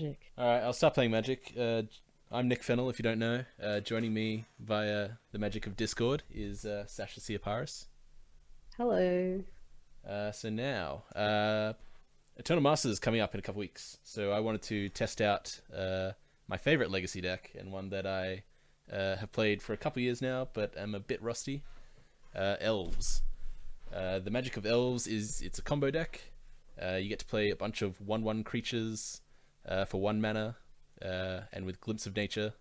Magic. Alright, I'll start playing Magic. I'm Nick Fennel, if you don't know. Joining me via the magic of Discord is Sasha Siaparis. Hello. So now, Eternal Masters is coming up in a couple weeks, so I wanted to test out my favorite Legacy deck, and one that I have played for a couple years now, but am a bit rusty. Elves. The magic of Elves is it's a combo deck. You get to play a bunch of 1/1 creatures for 1 mana, and with Glimpse of Nature,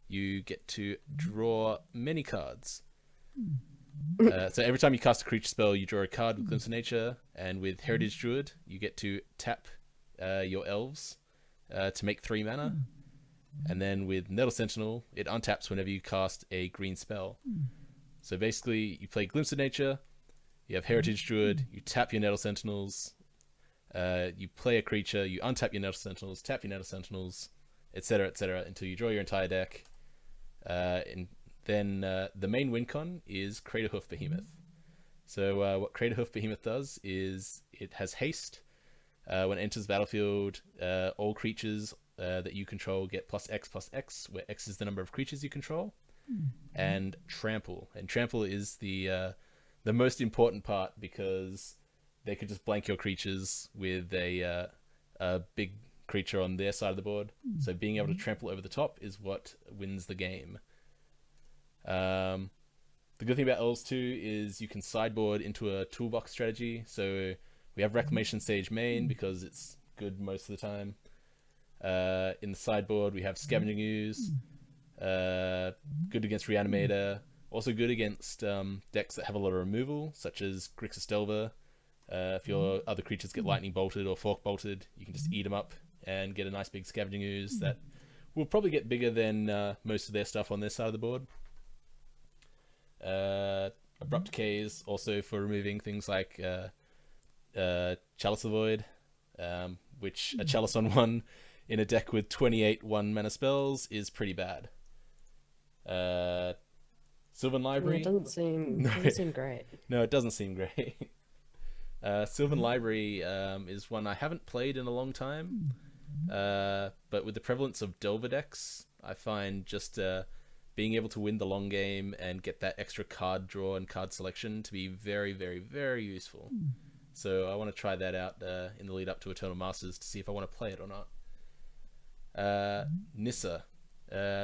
you get to draw many cards. So every time you cast a creature spell, you draw a card with Glimpse of Nature, and with Heritage Druid, you get to tap your Elves to make 3 mana. And then with Nettle Sentinel, it untaps whenever you cast a green spell. So basically, you play Glimpse of Nature, you have Heritage Druid, you tap your Nettle Sentinels, you play a creature, you untap your Nettle Sentinels, tap your Nettle Sentinels, etc., until you draw your entire deck. And then the main win con is Craterhoof Behemoth. So what Craterhoof Behemoth does is it has haste. When it enters the battlefield, all creatures that you control get +X/+X, where X is the number of creatures you control, and trample. And trample is the most important part, because they could just blank your creatures with a big creature on their side of the board. So being able to trample over the top is what wins the game. The good thing about Elves too is you can sideboard into a toolbox strategy. So we have Reclamation Sage main because it's good most of the time. In the sideboard we have Scavenging Ooze, good against Reanimator, also good against decks that have a lot of removal, such as Grixis Delver. If your other creatures get lightning bolted or fork bolted, you can just eat them up and get a nice big Scavenging Ooze that will probably get bigger than most of their stuff on their side of the board. Abrupt Decays also for removing things like Chalice of the Void, which a Chalice on 1 in a deck with 28 1-mana spells is pretty bad. Sylvan Library. Yeah, it doesn't seem great. No, it doesn't seem great. Sylvan Library is one I haven't played in a long time, but with the prevalence of Delver decks, I find just being able to win the long game and get that extra card draw and card selection to be very, very, very useful. So I want to try that out in the lead up to Eternal Masters to see if I want to play it or not. Nissa.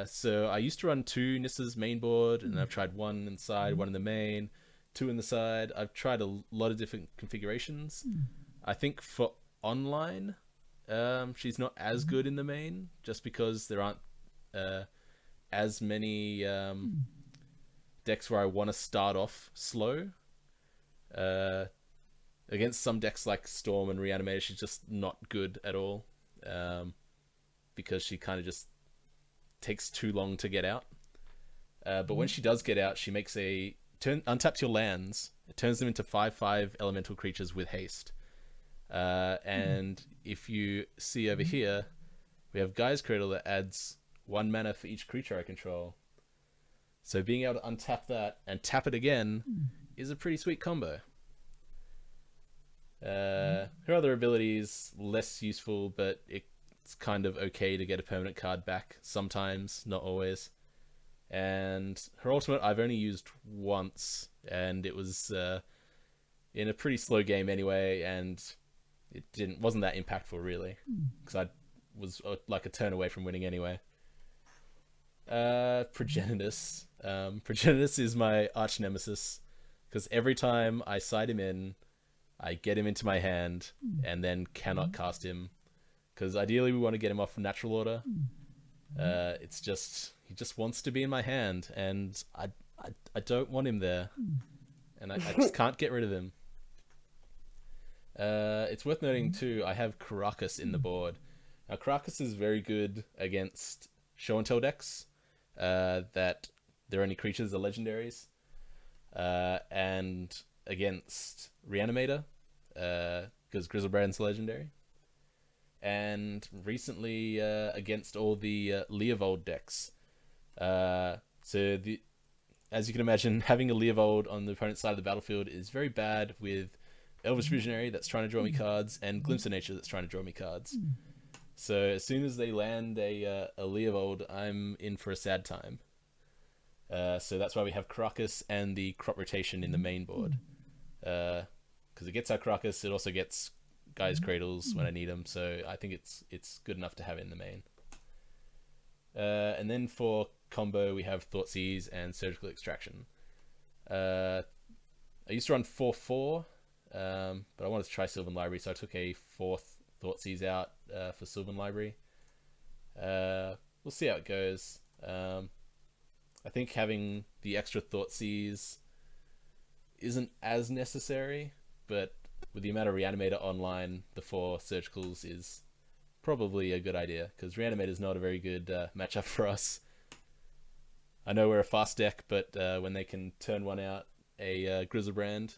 So I used to run 2 Nissa's main board, and I've tried 1 inside, 1 in the main, 2 in the side. I've tried a lot of different configurations. I think for online, she's not as good in the main, just because there aren't as many decks where I want to start off slow. Against some decks like Storm and Reanimator, she's just not good at all, because she kind of just takes too long to get out. But when she does get out, she makes untaps your lands, it turns them into 5/5 elemental creatures with haste. And if you see over here, we have Gaia's Cradle that adds 1 mana for each creature I control. So being able to untap that and tap it again is a pretty sweet combo. Her other abilities, less useful, but it's kind of okay to get a permanent card back sometimes, not always. And her ultimate I've only used once, and it was in a pretty slow game anyway, and it wasn't that impactful really, because I was like a turn away from winning anyway. Progenitus. Progenitus is my arch nemesis, because every time I side him in, I get him into my hand and then cannot cast him, because ideally we want to get him off natural order. It's just he just wants to be in my hand, and I don't want him there, and I just can't get rid of him. It's worth noting too, I have Karakas in the board. Now Karakas is very good against show and tell decks that their only creatures are legendaries, and against Reanimator, because Grizzlebrand's legendary, and recently against all the Leovold decks. So as you can imagine, having a Leovold on the opponent's side of the battlefield is very bad with Elvish Visionary that's trying to draw me cards, and Glimpse of Nature that's trying to draw me cards. So as soon as they land a Leovold, I'm in for a sad time. So that's why we have Crocus and the crop rotation in the main board. Because it gets our Crocus, it also gets Guy's Cradles when I need them. So I think it's good enough to have it in the main. And then for combo, we have Thoughtseize and Surgical Extraction. I used to run 4-4, but I wanted to try Sylvan Library, so I took a 4th Thoughtseize out for Sylvan Library. We'll see how it goes. I think having the extra Thoughtseize isn't as necessary, but with the amount of Reanimator online, the 4 Surgicals is probably a good idea, because Reanimator is not a very good matchup for us. I know we're a fast deck, but when they can turn one out, a Grizzlebrand,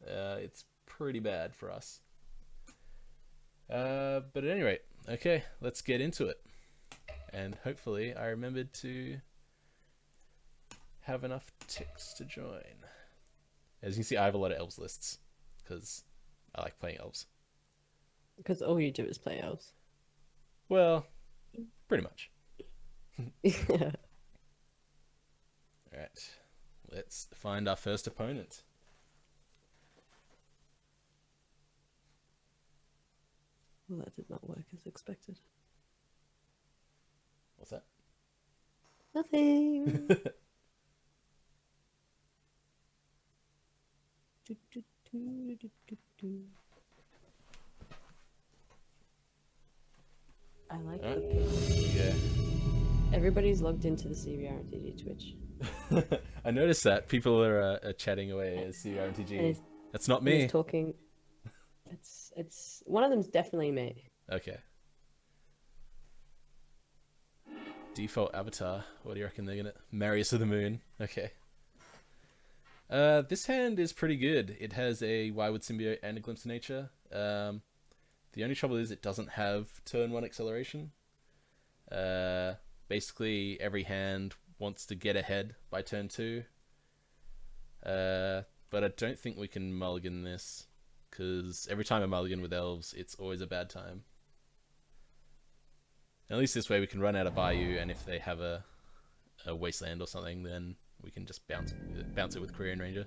it's pretty bad for us. But at any rate, okay, let's get into it. And hopefully I remembered to have enough ticks to join. As you can see, I have a lot of Elves lists, because I like playing Elves. Because all you do is play Elves. Well, pretty much. Yeah. Alright, let's find our first opponent. Well, that did not work as expected. What's that? Nothing. Do, do, do, do, do, do. I like the ping. Yeah. Everybody's logged into the CBR MTG Twitch. I noticed that people are chatting away as CBR MTG. That's not me. He's talking. It's one of them's definitely me. Okay. Default avatar. What do you reckon they're gonna? Marius of the Moon. Okay. This hand is pretty good. It has a Wirewood Symbiote and a Glimpse of Nature. The only trouble is it doesn't have turn 1 acceleration. Basically, every hand wants to get ahead by turn 2. But I don't think we can mulligan this, because every time I mulligan with Elves, it's always a bad time. At least this way we can run out of Bayou, and if they have a Wasteland or something, then we can just bounce it with Korean Ranger.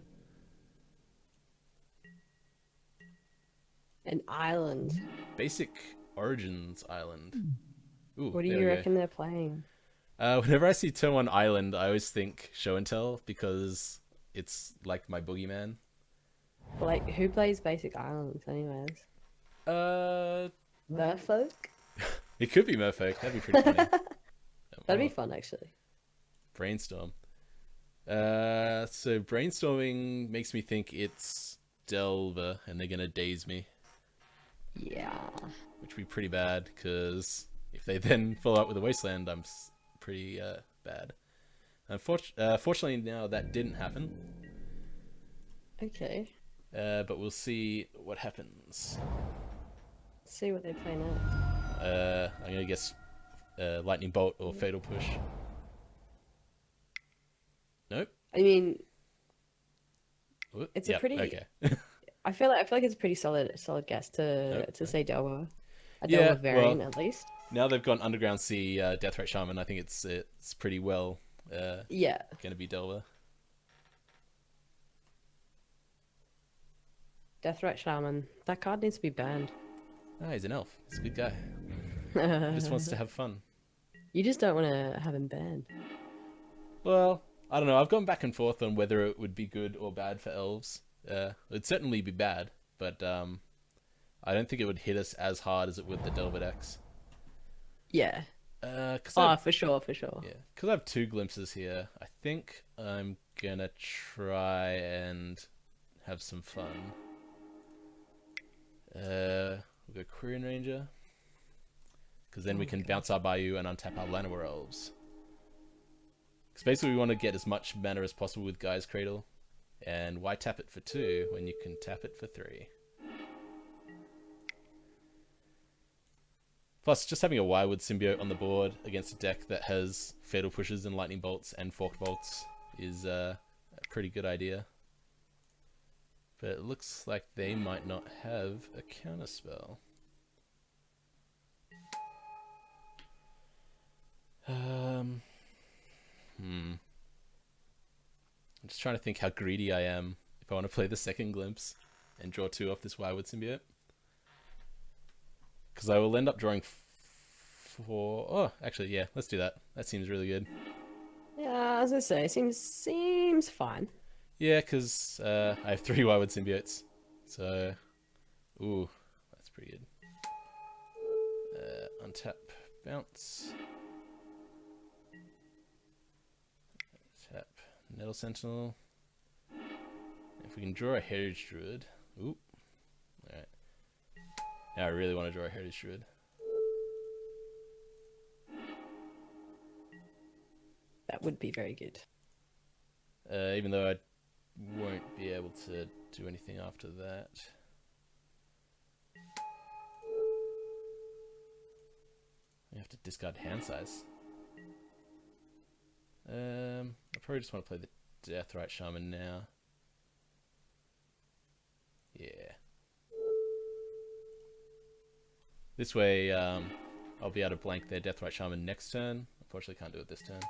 An island. Basic Origins Island. Ooh, What do you reckon they're playing? Whenever I see turn 1 Island, I always think Show and Tell, because it's like my boogeyman. Like, who plays basic islands anyways? Merfolk? It could be Merfolk. That'd be pretty funny. That'd be fun, actually. Brainstorm. So brainstorming makes me think it's Delver, and they're gonna daze me. Yeah. Which would be pretty bad, because if they then follow up with a Wasteland, I'm pretty bad. Fortunately, now that didn't happen. Okay. But we'll see what happens. Let's see what they play next. I'm gonna guess Lightning Bolt or Fatal Push. Nope. I mean, Whoop. it's Yep, a pretty. Okay. I feel like it's a pretty solid guess to Nope. say Delver. A Yeah, Delver variant, well, at least. Now they've gone Underground Sea, Deathrat Shaman. I think it's pretty well Yeah. going to be Delver. Deathrat Shaman. That card needs to be banned. Ah, he's an elf. He's a good guy. He just wants to have fun. You just don't want to have him banned. Well, I don't know. I've gone back and forth on whether it would be good or bad for elves. It'd certainly be bad, but I don't think it would hit us as hard as it would the Delver decks. Yeah. For sure. Yeah, because I have 2 glimpses here. I think I'm gonna try and have some fun. We'll go Korean Ranger, because then we can bounce our Bayou and untap our Llanowar Elves. Because basically we want to get as much mana as possible with Guy's Cradle. And why tap it for 2 when you can tap it for 3? Plus, just having a Wirewood Symbiote on the board against a deck that has Fatal Pushes and Lightning Bolts and Forked Bolts is a pretty good idea. But it looks like they might not have a counterspell. I'm just trying to think how greedy I am if I want to play the second Glimpse and draw 2 off this Wildwood Symbiote. Because I will end up drawing 4... Oh, actually, yeah, let's do that. That seems really good. Yeah, as I say, seems fine. Yeah, because I have 3 Wildwood Symbiotes. So, ooh, that's pretty good. Untap, bounce. Tap, Nettle Sentinel. If we can draw a Heritage Druid. Ooh. Alright. Now I really want to draw a Heritage Druid. That would be very good. Even though I won't be able to do anything after that. We have to discard hand size. I probably just want to play the Deathrite Shaman now. Yeah. This way, I'll be able to blank their Deathrite Shaman next turn. Unfortunately, can't do it this turn.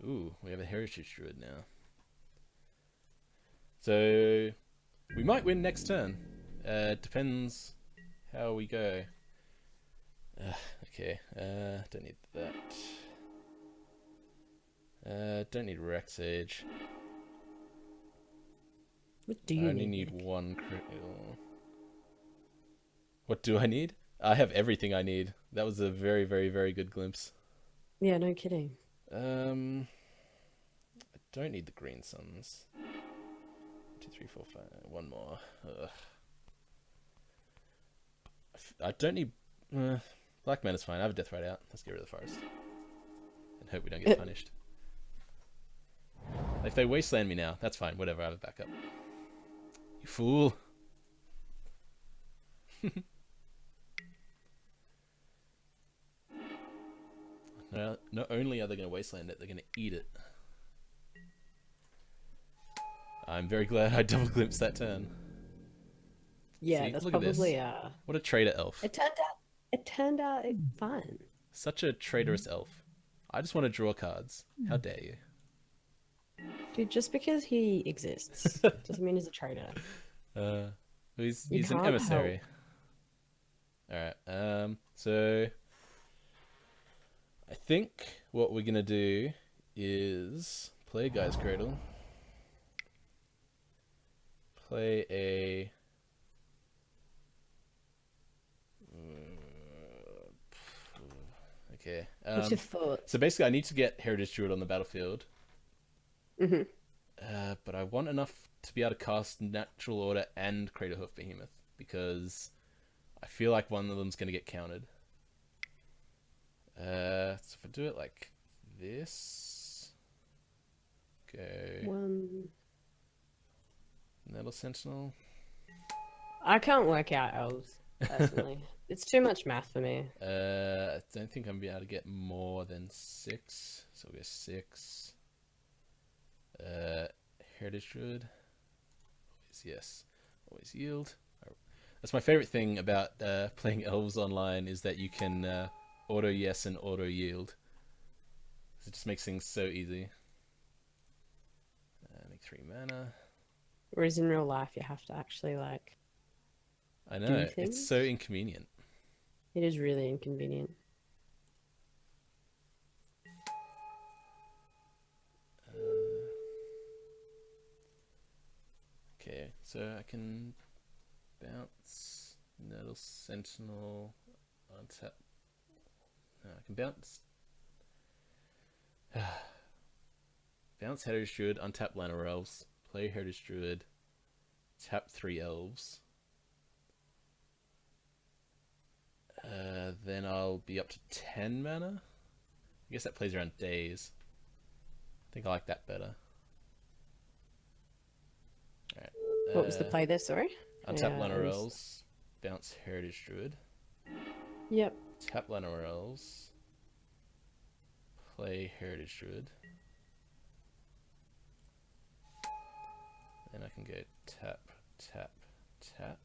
Ooh, we have a Heritage Druid now. So, we might win next turn. Depends how we go. Okay, don't need that. Don't need Rex Age. What do you I only need? need 1 critical. What do I need? I have everything I need. That was a very, very, very good glimpse. Yeah, no kidding. I don't need the Green Suns. 2, 3, 4, 5. 1 more. Ugh. I don't need... Black Mana's fine. I have a Deathrite out. Let's get rid of the forest. And hope we don't get punished. If they wasteland me now, that's fine. Whatever, I have a backup. You fool! No, not only are they going to wasteland it, they're going to eat it. I'm very glad I double glimpsed that turn. Yeah, See, that's look at this. probably What a traitor elf. It turned out fine. Such a traitorous elf. I just want to draw cards. How dare you? Dude, just because he exists doesn't mean he's a traitor. He's You an can't emissary. Alright, so I think what we're gonna do is play Guy's Cradle. Play a okay. What's your thoughts? So basically I need to get Heritage Druid on the battlefield. Mm-hmm. But I want enough to be able to cast Natural Order and Craterhoof Behemoth, because I feel like one of them's going to get countered. So if I do it like this, go One. Nettle Sentinel. I can't work out elves, personally. It's too much math for me. I don't think I'm going to be able to get more than 6, so we'll go 6. Heritage Druid. Always yes. Always yield. That's my favorite thing about playing Elves online, is that you can auto yes and auto yield. It just makes things so easy. Make 3 mana. Whereas in real life, you have to actually, like... I know, it's so inconvenient. It is really inconvenient. Okay, so I can bounce Nettle Sentinel on tap. No, I can bounce. Bounce Heritage Druid, untap Llanowar Elves, play Heritage Druid, tap 3 Elves. Then I'll be up to 10 mana. I guess that plays around days. I think I like that better. Alright. What was the play there, sorry? Untap Llanowar Elves, bounce Heritage Druid. Yep. Tap Llanowar Elves, play Heritage Druid. Then I can go tap, tap, tap.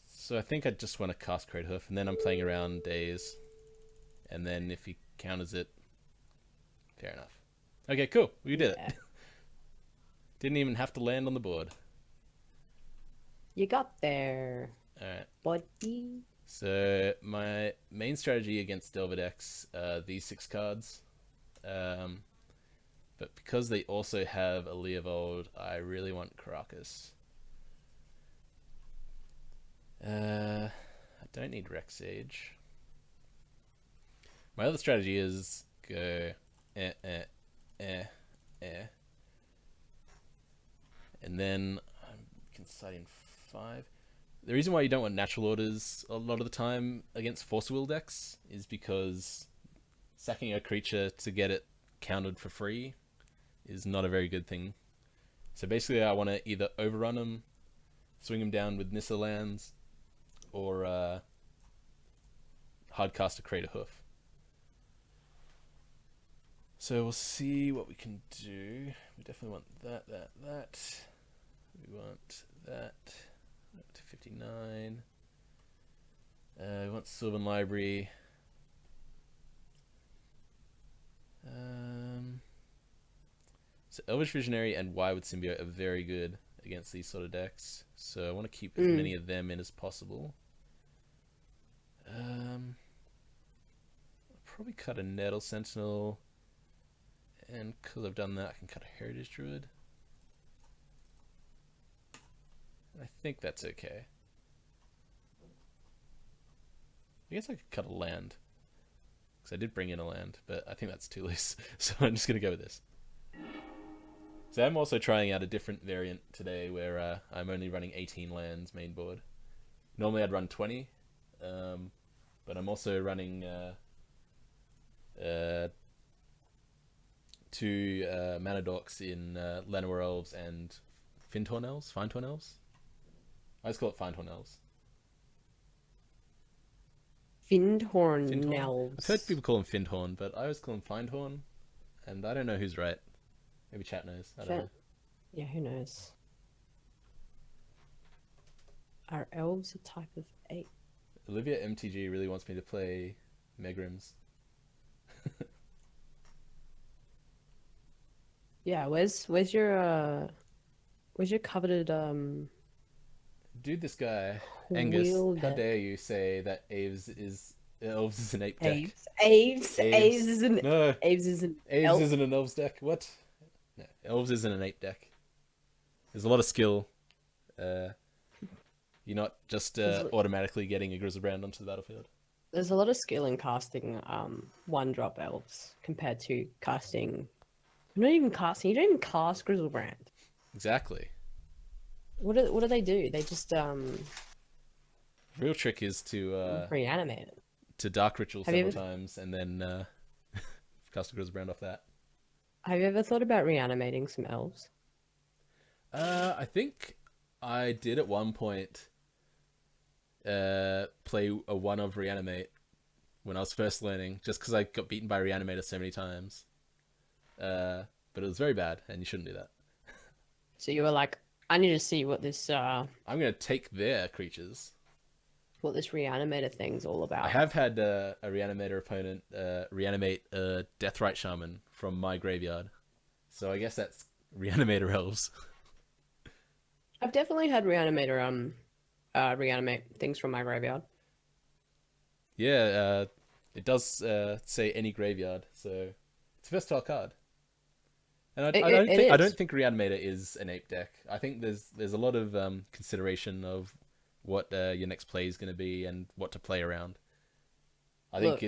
So I think I just want to cast Craterhoof, and then I'm playing around days. and then if he counters it, fair enough. Okay, cool. We did it. Didn't even have to land on the board. You got there. Alright. Buddy. So my main strategy against Delver decks are these 6 cards. But because they also have a Leovold, I really want Caracas. I don't need Rex Sage. My other strategy is go and then I can side in 5. The reason why you don't want natural orders a lot of the time against Force Will decks is because sacking a creature to get it countered for free is not a very good thing. So basically I want to either overrun them, swing them down with Nissa lands, or hardcast a Crater Hoof. So we'll see what we can do. We definitely want that. We want that. Up to 59. We want Sylvan Library. So Elvish Visionary and Wild Symbiote are very good against these sort of decks. So I want to keep as many of them in as possible. I'll probably cut a Nettle Sentinel. And because I've done that, I can cut a Heritage Druid. I think that's okay. I guess I could cut a land. Because I did bring in a land, but I think that's too loose. So I'm just going to go with this. So I'm also trying out a different variant today where I'm only running 18 lands main board. Normally I'd run 20. But I'm also running 2 mana dorks in Llanowar Elves and Fintorn Elves? Finetorn Elves? I just call it Finetorn Elves. Findhorn Elves. I've heard people call them Findhorn, but I always call them Findhorn, and I don't know who's right. Maybe chat knows. I don't know. Yeah, who knows? Are elves a type of ape? Olivia MTG really wants me to play Megrims. Yeah, where's your coveted Dude, this guy Angus, wheel how deck? dare you say that Elves is an ape deck? Aves isn't No, Aves isn't Elves elf. isn't an Elves deck. What? No, Elves isn't an ape deck. There's a lot of skill. You're not just automatically getting a Grizzlebrand onto the battlefield. There's a lot of skill in casting 1-drop elves compared to casting. Not even casting. You don't even cast Grizzlebrand. Exactly. What do they do? They just Real trick is to reanimate it. to Dark Ritual several times and then cast a Grizzlebrand off that. Have you ever thought about reanimating some elves? I think I did at one point play a 1 of Reanimate when I was first learning, just because I got beaten by Reanimator so many times. But it was very bad, and you shouldn't do that. So you were like, I need to see what this I'm going to take their creatures. what this reanimator thing's all about. I have had a Reanimator opponent reanimate a Deathrite Shaman from my graveyard. So I guess that's Reanimator Elves. I've definitely had reanimator reanimate things from my graveyard. Yeah, it does say any graveyard, so it's a versatile card. And I don't think Reanimator is an ape deck. I think there's a lot of consideration of what your next play is going to be and what to play around.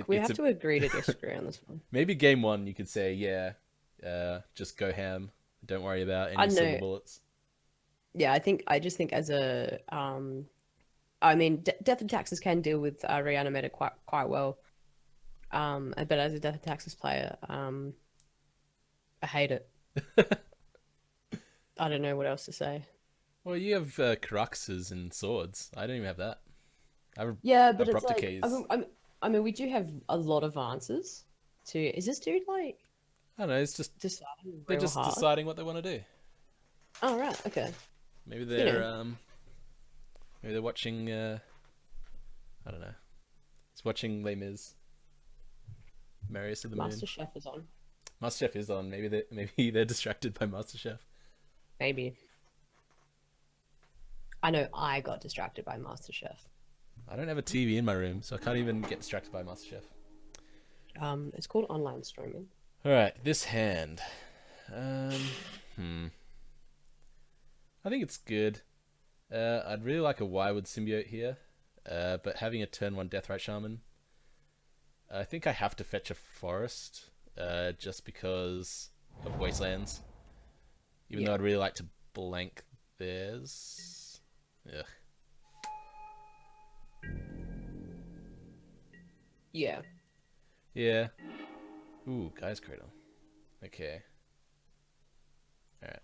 We have to agree to disagree on this one. Maybe game 1 you could say, yeah, just go ham. Don't worry about any silver bullets. Yeah, I just think as a I mean, Death of Taxes can deal with Reanimator quite well. But as a Death of Taxes player, I hate it. I don't know what else to say. Well, you have Caraxes and swords. I don't even have that. But it's like I mean, we do have a lot of answers. Is this dude like? I don't know. It's just deciding they're just deciding what they want to do. Oh right, okay. Maybe they're maybe they're watching. I don't know. It's watching Les Mis. Marius of the Moon. MasterChef is on. MasterChef is on. Maybe they're distracted by MasterChef. Maybe. I know I got distracted by MasterChef. I don't have a TV in my room, so I can't even get distracted by MasterChef. It's called online streaming. All right, this hand. I think it's good. I'd really like a Wirewood Symbiote here, but having a turn 1 Deathrite Shaman, I think I have to fetch a Forest, just because of Wastelands. Even though I'd really like to blank theirs. Ugh. Yeah. Yeah. Ooh, Guy's Cradle. Okay. Alright.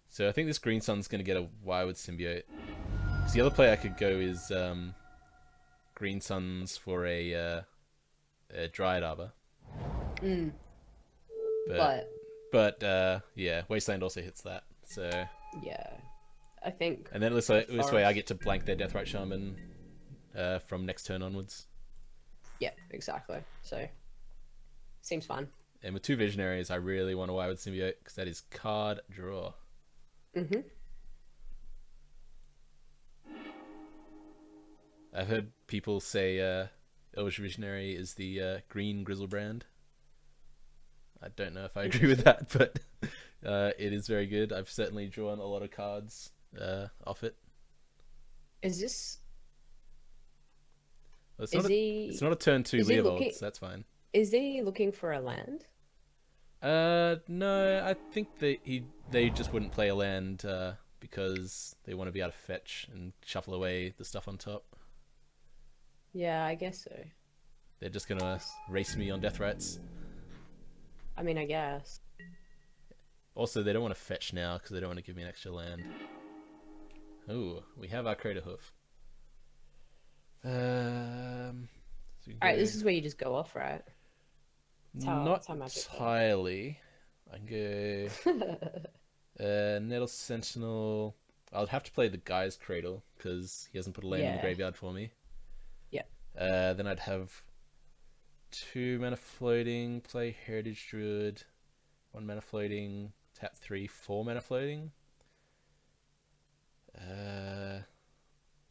So I think this Green Sun's going to get a Wirewood Symbiote. Because the other play I could go is Green Suns for a Dryad Arbor. But yeah, Wasteland also hits that. So yeah, I think. And then this way I get to blank their Deathrite Shaman from next turn onwards. Yeah, exactly. So seems fun. And with 2 Visionaries, I really want a Wirewood Symbiote because that is card draw. I've heard people say Elvish Visionary is the green Grizzlebrand. I don't know if I agree with that, but it is very good. I've certainly drawn a lot of cards off it. Is this... Well, it's not a turn 2 Leovold, so that's fine. Is he looking for a land? No, I think they just wouldn't play a land because they want to be able to fetch and shuffle away the stuff on top. Yeah, I guess so. They're just gonna race me on Deathrites. I mean, I guess. Also, they don't want to fetch now because they don't want to give me an extra land. Ooh, we have our Crater Hoof. So Alright, this is where you just go off, right? Not entirely. I can go Nettle Sentinel. I'll have to play the Guy's Cradle because he hasn't put a land in the graveyard for me. Yeah. Then I'd have 2 mana floating, play Heritage Druid, 1 mana floating, tap 3, 4 mana floating.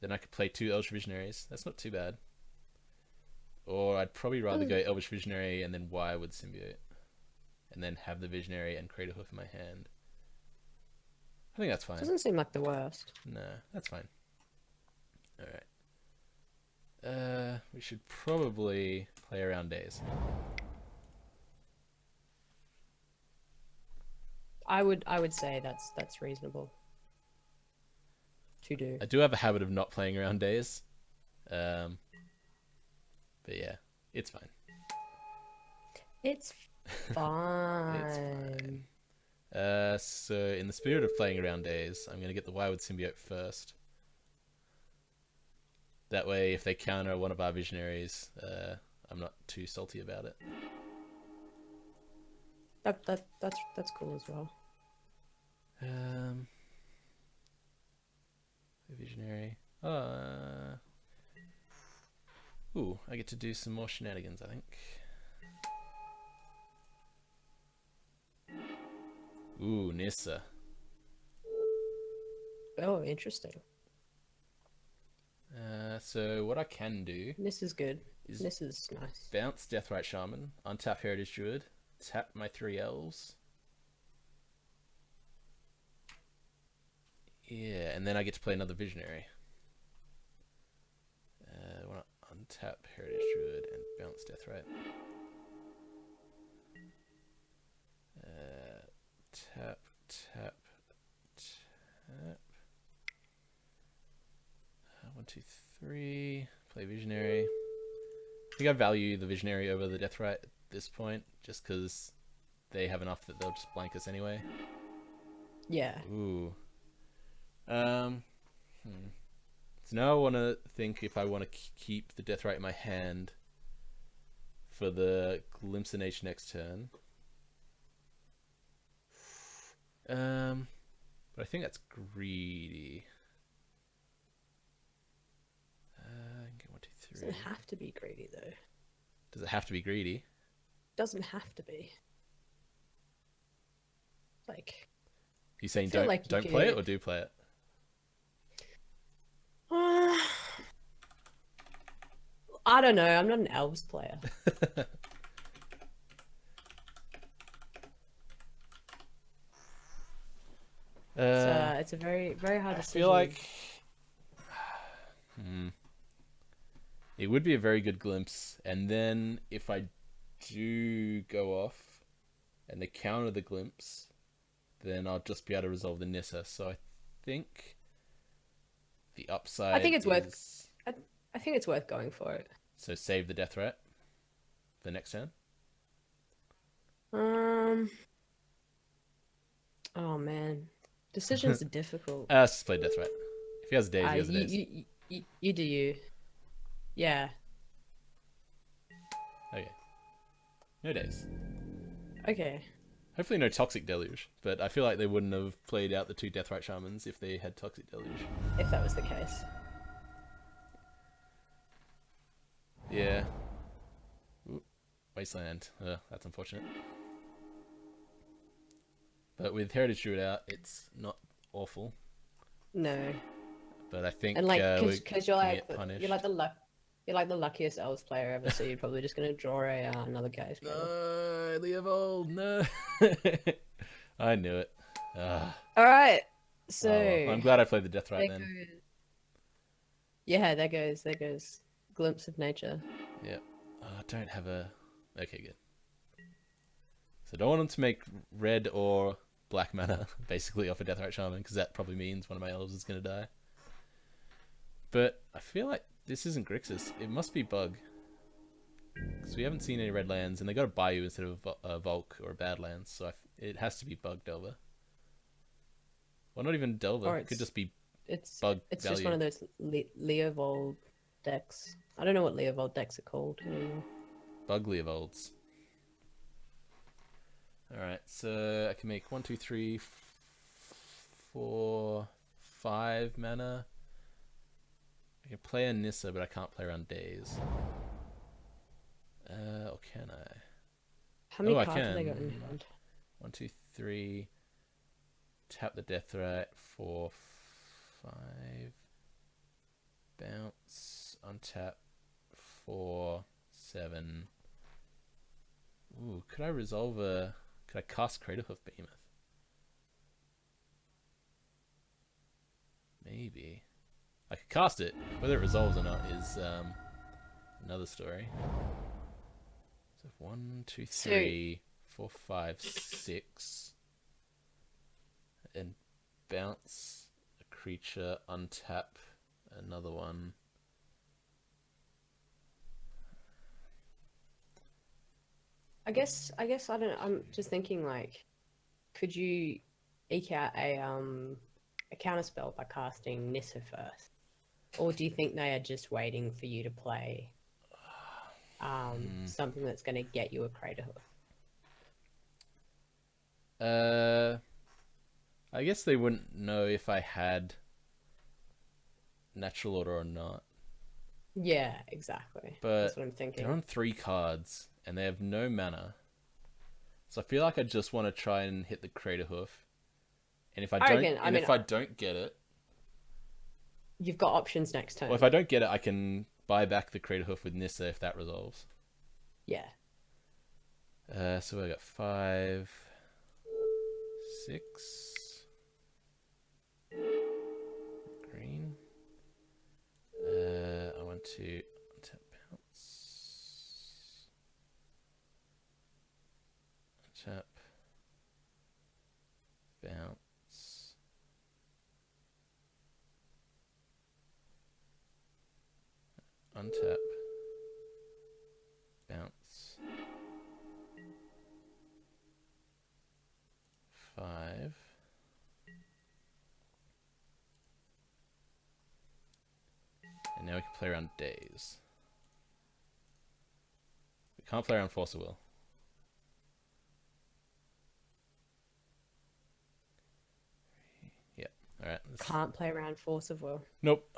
Then I could play 2 Elvish Visionaries. That's not too bad. Or I'd probably rather go Elvish Visionary and then Wirewood Symbiote. And then have the Visionary and Crater Hoof in my hand. I think that's fine. Doesn't seem like the worst. No, that's fine. Alright. We should probably play around days. I would say that's reasonable to do. I do have a habit of not playing around days. But yeah, it's fine. It's fine. It's fine. So in the spirit of playing around days, I'm going to get the Wirewood Symbiote first. That way, if they counter one of our Visionaries, I'm not too salty about it. That's cool as well. Visionary. Ooh, I get to do some more shenanigans, I think. Ooh, Nissa. Oh, interesting. So what I can do... This is good. This is nice. Bounce Deathrite Shaman, untap Heritage Druid, tap my 3 Elves. Yeah, and then I get to play another Visionary. I want to untap Heritage Druid and bounce Deathrite. Tap, tap, tap. 1, 2, 3. Play Visionary. I think I value the Visionary over the Deathrite at this point, just because they have enough that they'll just blank us anyway. Yeah. Ooh. So now I want to think if I want to keep the Deathrite in my hand for the Glimpsination next turn. But I think that's greedy. Get 1, 2, 3. Doesn't have to be greedy though. Does it have to be greedy? Doesn't have to be. Like, You saying feel don't like you don't play it could- or do play it? I don't know. I'm not an Elves player. It's a very, very hard I decision. feel like it would be a very good glimpse, and then if I do go off and they counter the glimpse, then I'll just be able to resolve the Nissa. So I think the upside I think it's is... worth. I think it's worth going for it. So save the death threat for the next turn. Oh man, decisions are difficult. Let's just play death threat. If he has days, he has days. You do you. Yeah. Okay. No days. Okay. Hopefully no Toxic Deluge, but I feel like they wouldn't have played out the 2 Deathrite Shamans if they had Toxic Deluge. If that was the case. Yeah. Ooh, Wasteland. That's unfortunate. But with Heritage Shootout, it's not awful. No. But I think And like, we're because you're gonna like get punished. you're like the luckiest Elves player ever, so you're probably just gonna draw another guy's card. No, Leovold, no. I knew it. All right. So well. I'm glad I played the Death Right there then. goes- Yeah, there goes glimpse of nature. Yep. I don't have a... Okay, good. So don't want them to make red or black mana, basically, off a Deathrite Shaman, because that probably means one of my elves is going to die. But I feel like this isn't Grixis. It must be Bug. Because we haven't seen any red lands, and they got a Bayou instead of a Volk or a Badlands, so it has to be Bug Delver. Well, not even Delver. It could just be Bug It's value. just one of those Leovold decks. I don't know what Leovold decks are called anymore. Bug Leovolds. Alright, so I can make 1, 2, 3, 4, 5 mana. I can play a Nissa, but I can't play around days. Or can I? How many I cards have they got can. in hand? 1, 2, 3. Tap the Death Threat. 4, 5. Bounce. Untap. 4, 7. Ooh, could I resolve a... Could I cast Craterhoof Behemoth? Maybe. I could cast it. Whether it resolves or not is another story. So 1, 2, 3, 4, 5, 6. And bounce a creature, untap another one. I guess I don't know. I'm just thinking like, could you eke out a counterspell by casting Nissa first, or do you think they are just waiting for you to play something that's going to get you a Craterhoof? I guess they wouldn't know if I had natural order or not. Yeah, exactly. But that's what I'm thinking. they're on 3 cards and they have no mana. So I feel like I just want to try and hit the Craterhoof. And if I don't get it, you've got options next turn. well, if I don't get it, I can buy back the Craterhoof with Nissa if that resolves. Yeah. So I got 5, 6. Green. I want to untap bounce. Untap. Bounce. Untap. Bounce. 5. And now we can play around days. We can't play around Force of Will. Yeah, alright. Can't play around Force of Will. Nope.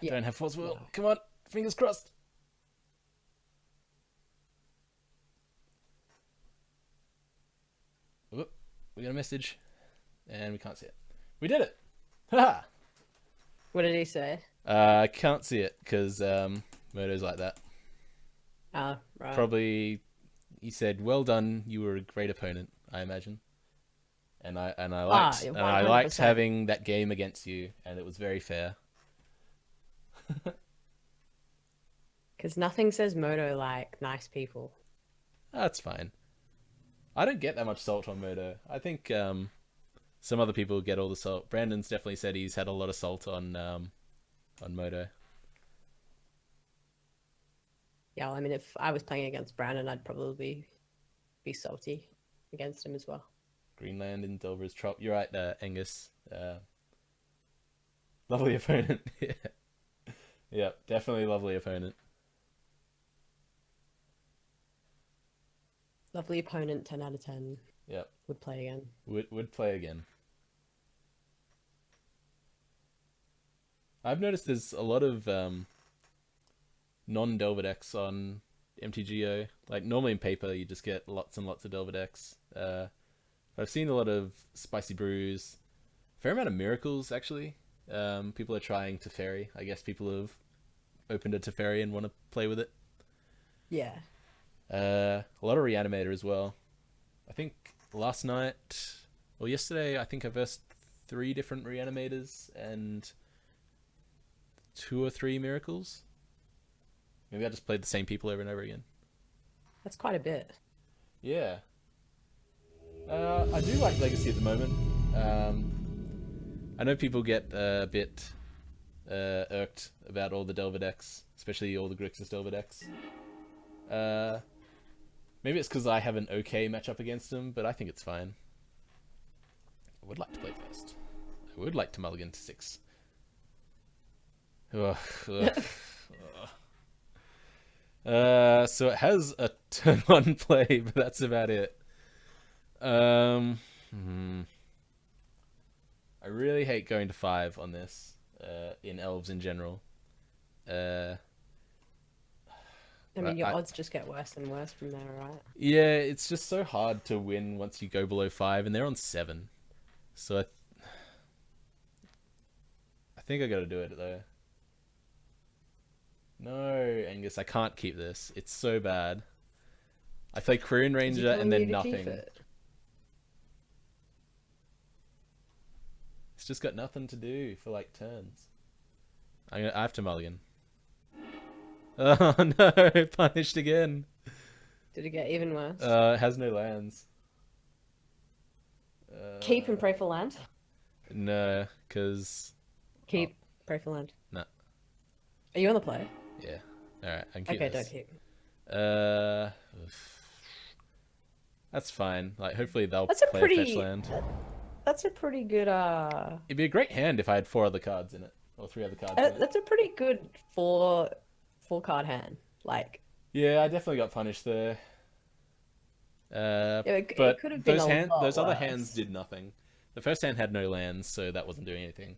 Yeah. Don't have Force of Will. No. Come on, fingers crossed. we got a message, and we can't see it. We did it! Ha! What did he say? I can't see it because Murdo's like that. Oh, right. Probably, he said, "Well done, you were a great opponent." I imagine. And I liked yeah, and I liked 100%. having that game against you, and it was very fair. Because nothing says Moto like nice people. That's fine. I don't get that much salt on Murdo. I think some other people get all the salt. Brandon's definitely said he's had a lot of salt on Moto. Yeah, well, I mean, if I was playing against Brandon, I'd probably be salty against him as well. Greenland in Delver's Trop. You're right, Angus. Lovely opponent. Yeah. Yep, definitely lovely opponent. Lovely opponent, 10 out of 10. Yep. Would play again. Would play again. I've noticed there's a lot of non-Delver decks on MTGO. Like normally in paper you just get lots and lots of Delver decks. I've seen a lot of Spicy Brews, a fair amount of Miracles actually. People are trying Teferi. I guess people have opened a Teferi and want to play with it. Yeah. A lot of Reanimator as well. I think last night or yesterday, I think I versed 3 different Reanimators and 2 or 3 Miracles. Maybe I just played the same people over and over again. That's quite a bit. Yeah. I do like Legacy at the moment. I know people get a bit irked about all the Delver decks, especially all the Grixis Delver decks. Maybe it's because I have an okay matchup against them, but I think it's fine. I would like to play first. I would like to mulligan to 6. Ugh, ugh, ugh. So it has a turn 1 play, but that's about it. I really hate going to 5 on this, in Elves in general. I mean, your odds just get worse and worse from there, right? Yeah, it's just so hard to win once you go below 5, and they're on 7. So I think I gotta do it, though. No, Angus, I can't keep this. It's so bad. I play Quirion Ranger and then nothing. It's just got nothing to do for, like, turns. I have to mulligan. Oh no, punished again. Did it get even worse? It has no lands. Keep and pray for land? No, because... Keep, pray for land. No. Are you on the play? Yeah. Alright, I can keep Okay, this. don't keep. That's fine. Like, hopefully they'll That's a play pretty... a fetch land. That's a pretty good, It'd be a great hand if I had 4 other cards in it. Or 3 other cards in it. That's a pretty good 4-card hand. Like... Yeah, I definitely got punished there. it But could have been those other worse. hands did nothing. The first hand had no lands, so that wasn't doing anything.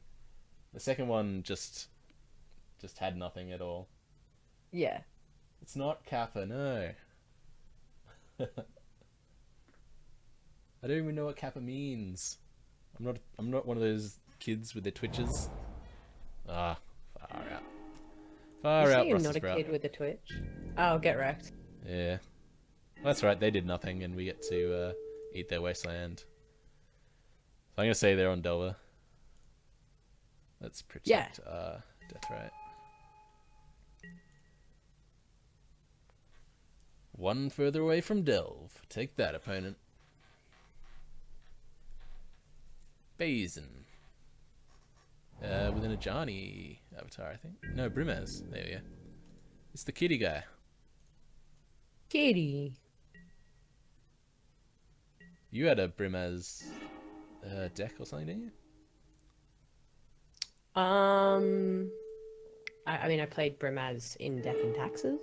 The second one just had nothing at all. Yeah. It's not Kappa, no. I don't even know what Kappa means. I'm not one of those kids with their twitches. Ah, far out. Far out, you're Brussels not a sprout. kid with a twitch. Oh, get wrecked. Yeah. Well, that's right, they did nothing and we get to eat their wasteland. So I'm going to say they're on Delver. Let's protect death right. 1 further away from Delve. Take that, opponent. Basin. With an Ajani avatar, I think. No, Brimaz. There we go. It's the kitty guy. Kitty. You had a Brimaz deck or something, didn't you? I mean, I played Brimaz in Death and Taxes.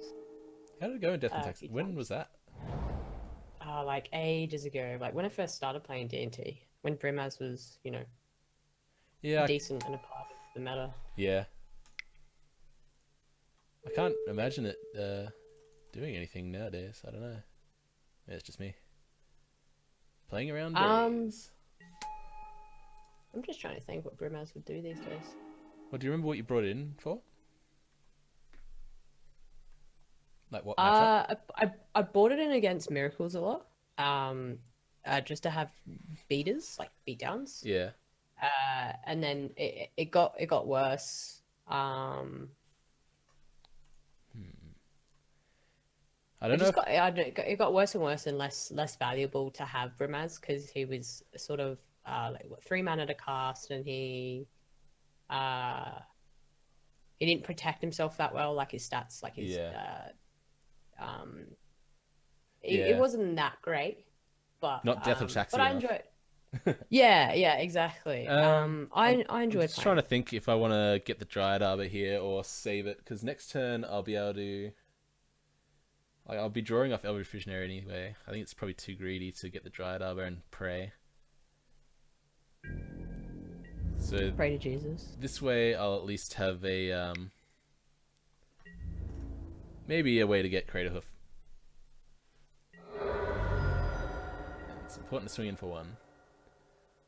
How did it go in Death and A Taxes? few When times. was that? Like ages ago, like when I first started playing D&T, when Brimaz was, you know, Yeah. decent and a part of the meta. Yeah. I can't imagine it doing anything nowadays. I don't know. Yeah, it's just me. Playing around Um, days. I'm just trying to think what Brimaz would do these days. Well, do you remember what you brought it in for? Like what matchup? I bought it in against Miracles a lot. Just to have beaters, like beatdowns. Yeah. And then it got worse. I don't know. It got worse and worse and less valuable to have Brimaz because he was sort of like what 3 mana to cast, and he didn't protect himself that well, like his stats, like his it wasn't that great, but not Death of Taxi but I enough. enjoy it. Yeah, exactly. I enjoyed just trying to think if I want to get the Dryad Arbor here or save it, because next turn I'll be able to. Like, I'll be drawing off Elvish Visionary anyway. I think it's probably too greedy to get the Dryad Arbor and pray. So pray to Jesus. This way I'll at least have a maybe a way to get Craterhoof. It's important to swing in for 1.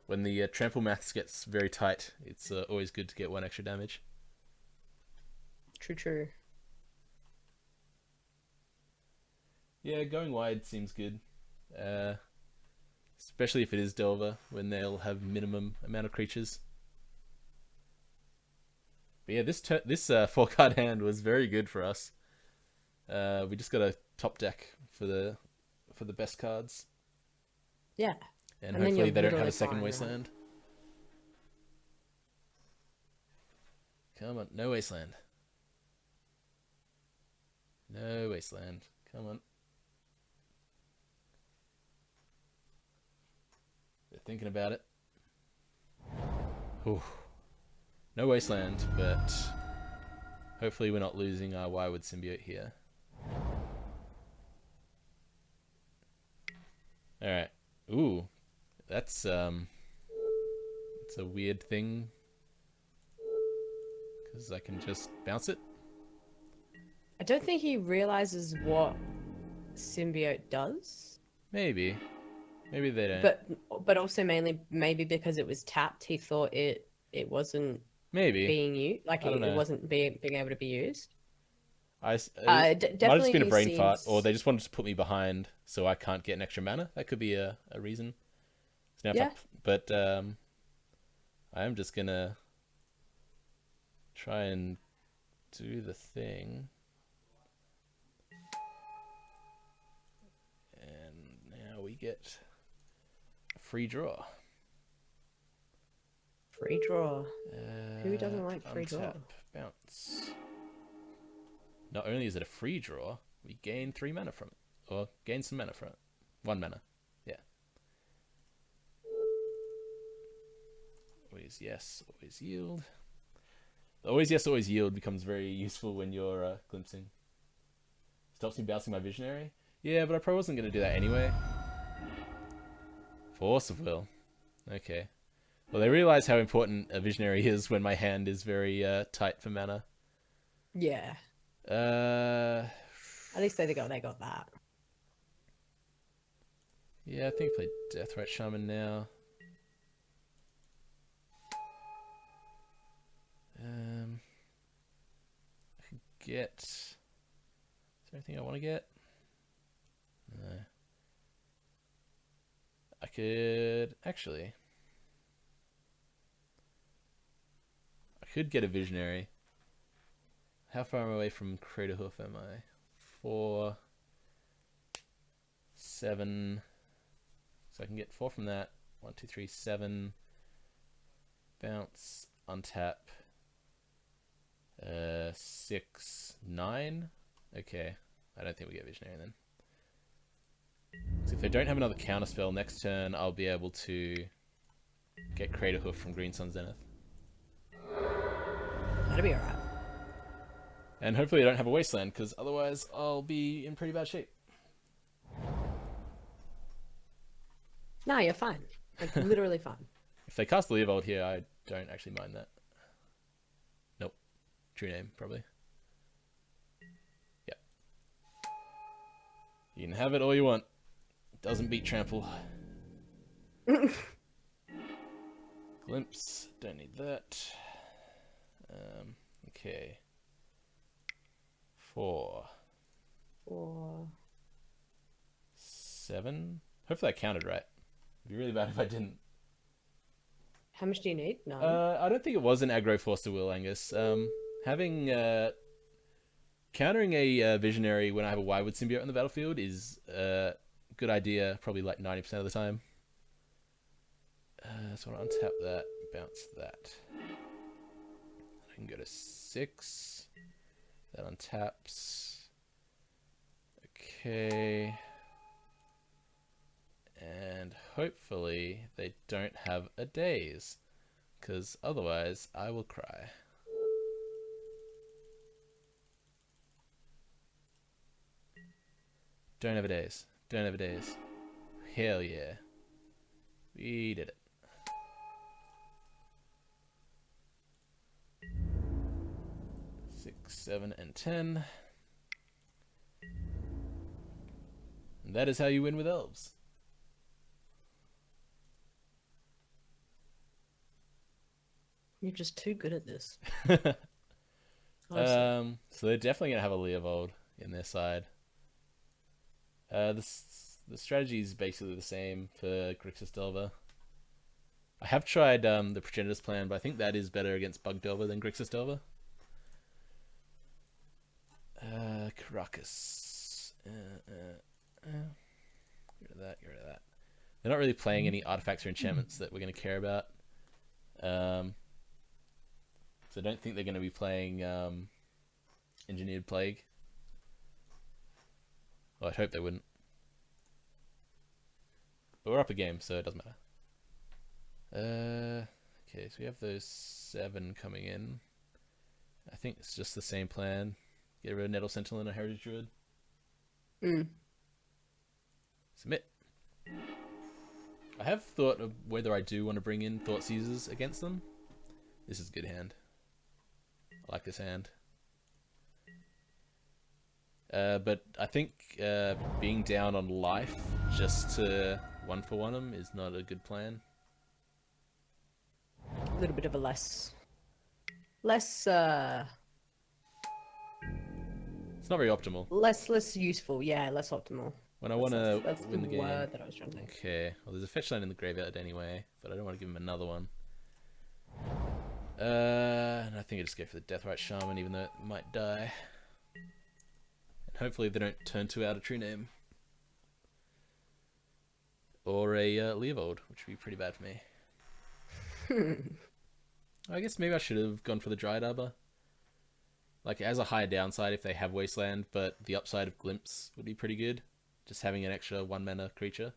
When the trample maths gets very tight, it's always good to get 1 extra damage. True. Yeah, going wide seems good. Especially if it is Delver, when they'll have minimum amount of creatures. But yeah, this 4-card hand was very good for us. We just got a top deck for the best cards. Yeah. And hopefully they don't have a second Wasteland. Come on, no Wasteland. No Wasteland. Come on. They're thinking about it. Ooh. No Wasteland, but hopefully we're not losing our Wirewood Symbiote here. Alright. Ooh. That's it's a weird thing. Because I can just bounce it. I don't think he realizes what Symbiote does. Maybe. Maybe they don't. But also mainly maybe because it was tapped, he thought it wasn't being used. Like it wasn't being able to be used. It might have just been a brain fart, or they just wanted to put me behind so I can't get an extra mana. That could be a reason. So now but I am just gonna try and do the thing. And now we get a free draw. Free draw. Who doesn't like free draw? Bounce. Not only is it a free draw, we gain 3 mana from it. Or gain some mana from it. 1 mana. Yeah. Always yes, always yield. The always yes, always yield becomes very useful when you're glimpsing. Stops me bouncing my Visionary. Yeah, but I probably wasn't going to do that anyway. Force of Will. Okay. Well, they realize how important a Visionary is when my hand is very tight for mana. Yeah. At least they got that. Yeah, I think I play Deathrite Shaman now. I could get. Is there anything I want to get? No. I could actually. I could get a Visionary. How far am I away from Craterhoof am I? 4, 7. So I can get 4 from that. 1, 2, 3, 7. Bounce, untap. 6, 9. Okay. I don't think we get Visionary then. So if they don't have another counterspell next turn, I'll be able to get Craterhoof from Green Sun Zenith. That'll be alright. And hopefully I don't have a Wasteland, because otherwise I'll be in pretty bad shape. No, you're fine. Like, literally fine. If they cast the Leovold here, I don't actually mind that. Nope. True name, probably. Yep. You can have it all you want. It doesn't beat Trample. Glimpse, don't need that. Okay. 4. Or 7. Hopefully I counted right. It'd be really bad if I didn't. how much do you need? 9. I don't think it was an aggro force to will, Angus. Having countering a visionary when I have a Wywood symbiote on the battlefield is a good idea, probably like 90% of the time. So I'll untap that, bounce that. I can go to 6. That untaps. Okay. And hopefully they don't have a daze, because otherwise I will cry. Don't have a daze. Don't have a daze. Hell yeah. We did it. 6, 7, and 10. And that is how you win with elves. You're just too good at this. So they're definitely going to have a Leovold in their side. The strategy is basically the same for Grixis Delver. I have tried the Progenitor's Plan, but I think that is better against Bug Delver than Grixis Delver. Caracas. Get rid of that, get rid of that. They're not really playing any artifacts or enchantments that we're going to care about. So I don't think they're going to be playing Engineered Plague. Well, I'd hope they wouldn't. But we're up a game, so it doesn't matter. Okay, so we have those 7 coming in. I think it's just the same plan. Get rid of Nettle Sentinel and a Heritage Druid. Submit. I have thought of whether I do want to bring in Thought Seizers against them. This is a good hand. I like this hand. But I think being down on life just to 1-for-1 them is not a good plan. A little bit of a less It's not very optimal. less useful. Yeah, less optimal. When I want to That's win the game. word that I was trying to think. Okay, well there's a fetch land in the graveyard anyway, but I don't want to give him another one. And I think I just go for the Deathrite Shaman, even though it might die. And hopefully they don't turn 2 out of True Name. Or a Leovold, which would be pretty bad for me. I guess maybe I should have gone for the Dryad Arbor. Like, as a higher downside if they have Wasteland, but the upside of Glimpse would be pretty good. Just having an extra 1-mana creature.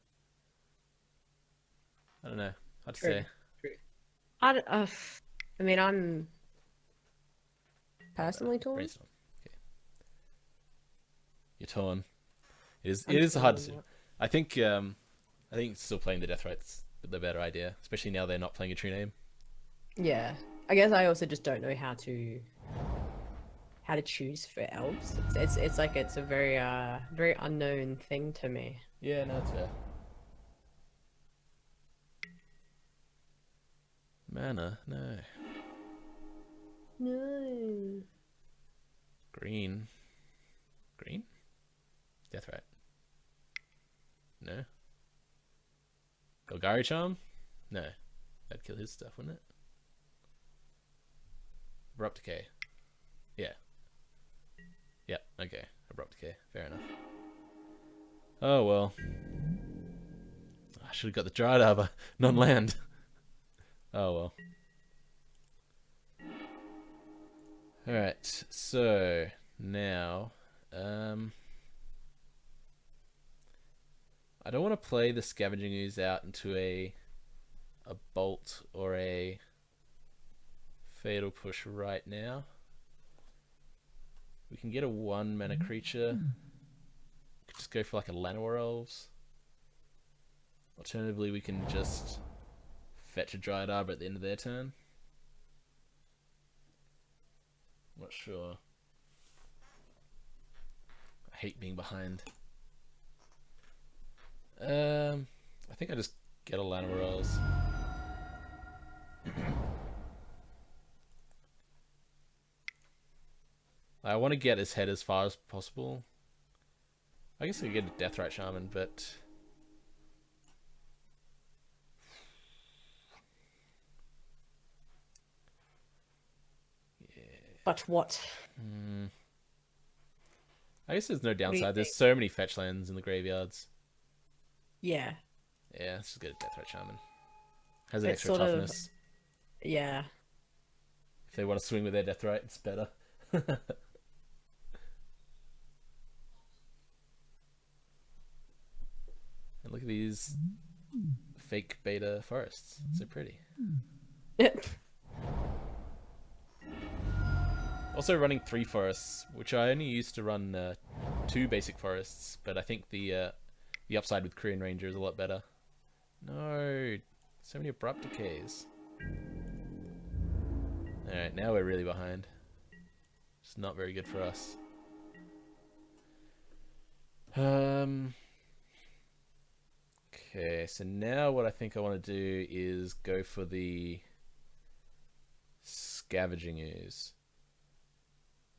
I don't know. Hard to say. True. I mean, I'm personally torn. Brainstorm. Okay. You're torn. It is a hard decision. I think still playing the Deathrite's the better idea, especially now they're not playing a True Name. Yeah, I guess I also just don't know how to choose for elves. It's like it's a very very unknown thing to me. Yeah, no, it's fair. Mana, no. No. Green. Green? Deathrite. No. Golgari Charm? No. That'd kill his stuff, wouldn't it? Abrupt Decay. Yeah. Yeah, okay. Abrupt Decay. Fair enough. Oh, well. I should have got the Dryad Arbor, not land. Oh, well. Alright, so now I don't want to play the Scavenging Ooze out into a Bolt or a Fatal Push right now. We can get a 1-mana creature. Could just go for like a Llanowar Elves. Alternatively, we can just fetch a Dryad Arbor at the end of their turn. I'm not sure. I hate being behind. I think I just Get a Llanowar rolls. I want to get his head as far as possible. I guess I could get a Deathrite Shaman, but... yeah. But what? I guess there's no do you downside. There's think? so many fetch lands in the graveyards. Yeah. Yeah, let's just get a Deathrite Shaman. Has an It's extra sort of- toughness. Yeah. If they want to swing with their Deathrite, it's better. And look at these fake beta forests. So pretty. Also running 3 forests, which I only used to run 2 basic forests, but I think the upside with Korean Ranger is a lot better. No, so many abrupt decays. Alright, now we're really behind. It's not very good for us. Okay, so now what I think I want to do is go for the Scavenging Ooze.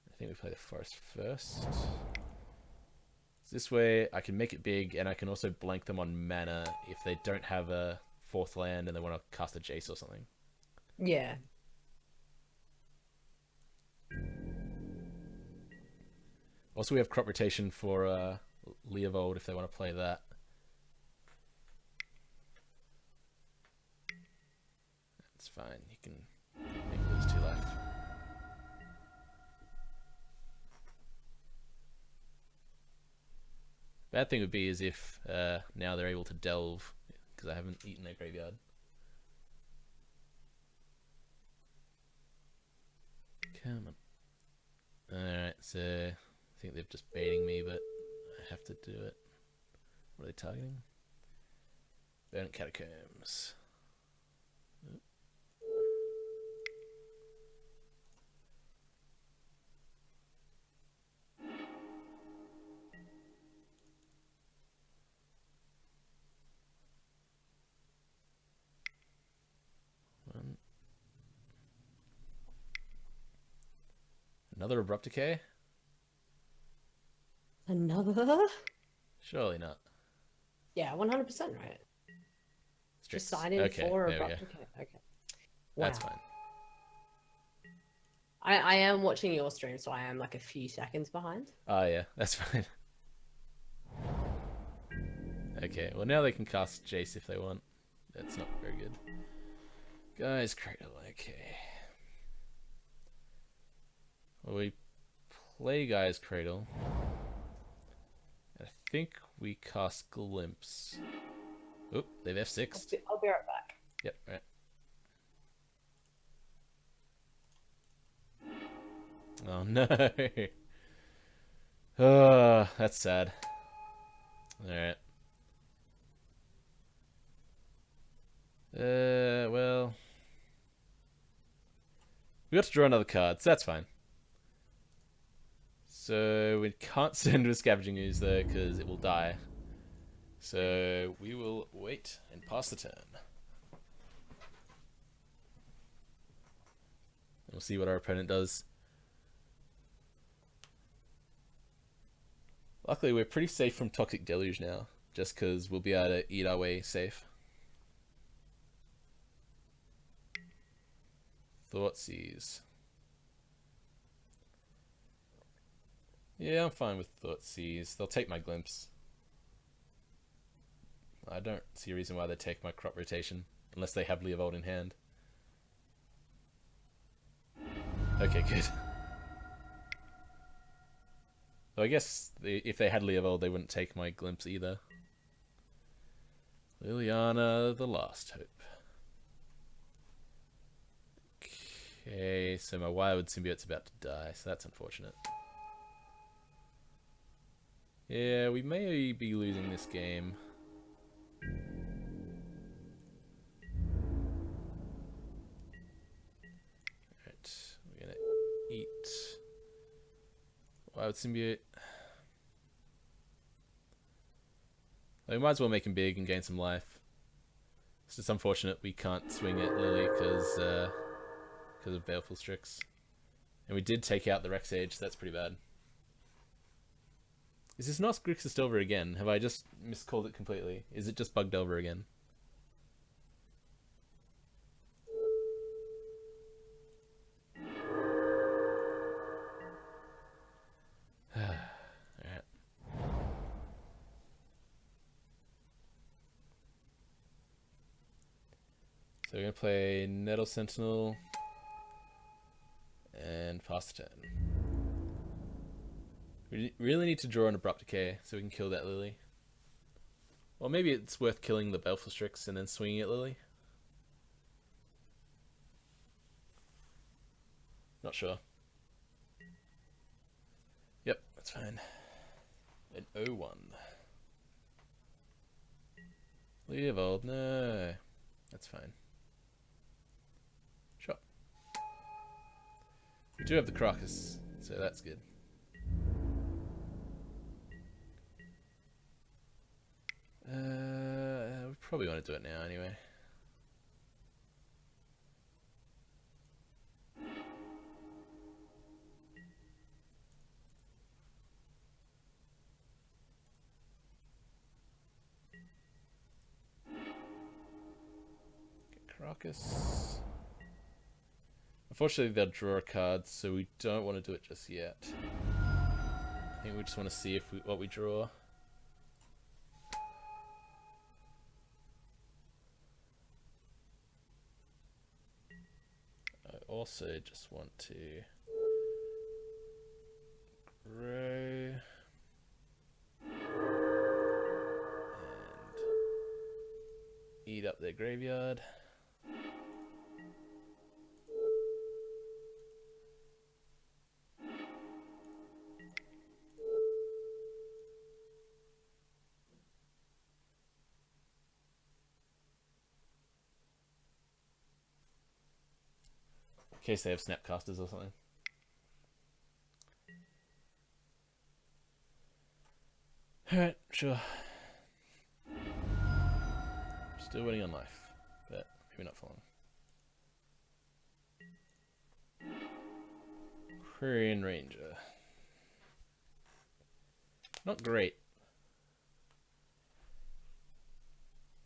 I think we play the forest first. This way I can make it big, and I can also blank them on mana if they don't have a 4th land and they want to cast a Jace or something. Yeah. Also, we have crop rotation for Leovold if they want to play that. That's fine. You can make lose 2 life. Bad thing would be is if now they're able to delve, because I haven't eaten their graveyard. Come on. Alright, so I think they're just baiting me, but I have to do it. What are they targeting? Burnt Catacombs. Another Abrupt Decay? Another? Surely not. Yeah, 100% right. Strix. Just sign in Okay, for there we abrupt. go. Okay. Wow. That's fine. I am watching your stream, so I am like a few seconds behind. Oh yeah, that's fine. Okay, well now they can cast Jace if they want. That's not very good. Guys, Cradle, okay. Well, we play Guy's Cradle. I think we cast Glimpse. Oop, they've F6'd. I'll be right back. Yep, right. Oh no. Oh, that's sad. Alright. Well. We got to draw another card, so that's fine. So we can't send a Scavenging Ooze though, because it will die. So we will wait and pass the turn. We'll see what our opponent does. Luckily, we're pretty safe from Toxic Deluge now, just because we'll be able to eat our way safe. Thoughtseize. Yeah, I'm fine with Thoughtseize. They'll take my Glimpse. I don't see a reason why they take my Crop Rotation, unless they have Leovold in hand. Okay, good. So I guess if they had Leovold, they wouldn't take my Glimpse either. Liliana, the Last Hope. Okay, so my Wild Symbiote's about to die, so that's unfortunate. Yeah, we may be losing this game. Alright, we're gonna eat Wild Symbiote. We might as well make him big and gain some life. It's just unfortunate we can't swing at Lily because of Baleful Strix. And we did take out the Rex Age, so that's pretty bad. Is this not Grixis Delver again? Have I just miscalled it completely? Is it just Bug Delver again? Alright. So we're going to play Nettle Sentinel and pass the turn. We really need to draw an Abrupt Decay so we can kill that Lily. Or maybe it's worth killing the Baleful Strix and then swinging at Lily. Not sure. Yep, that's fine. An 0-1. Leovold, no. That's fine. Sure. We do have the Crocus, so that's good. We probably want to do it now anyway. Get Crocus. Unfortunately, they'll draw a card, so we don't want to do it just yet. I think we just want to see what we draw. Also just want to grow and eat up their graveyard. In case they have Snapcasters or something. Alright, sure. Still winning on life, but maybe not for long. Korean Ranger. Not great.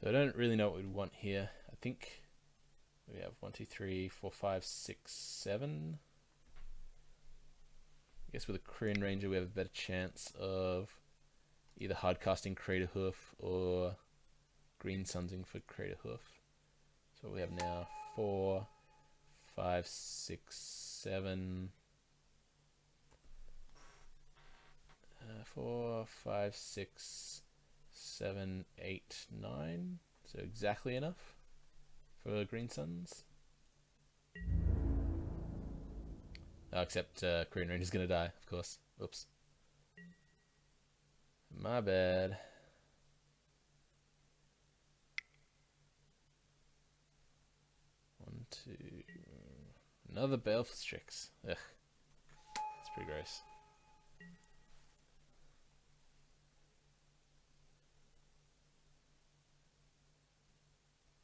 So I don't really know what we'd want here. I think we have 1, 2, 3, 4, 5, 6, 7. I guess with a Korean Ranger we have a better chance of either hardcasting Crater Hoof or green sunsing for Crater Hoof. So we have now 4, 5, 6, 7. 4, 5, 6, 7, 8, 9. So exactly enough for Green Suns. Oh, except Korean Ranger's gonna die, of course. Oops. My bad. One, two. Another Baleful Strix. Ugh. That's pretty gross.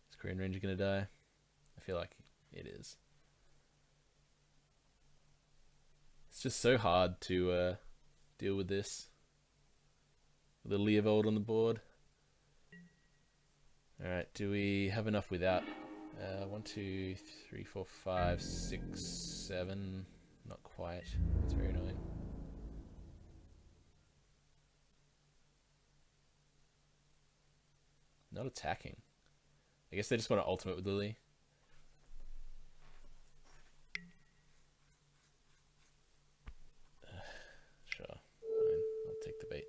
Is Korean Ranger gonna die? I feel like it is. It's just so hard to deal with this. With a Leovold on the board. Alright, do we have enough without? 1, 2, 3, 4, 5, 6, 7. Not quite. It's very annoying. Not attacking. I guess they just want to ultimate with Lily. Sure, fine. I'll take the bait.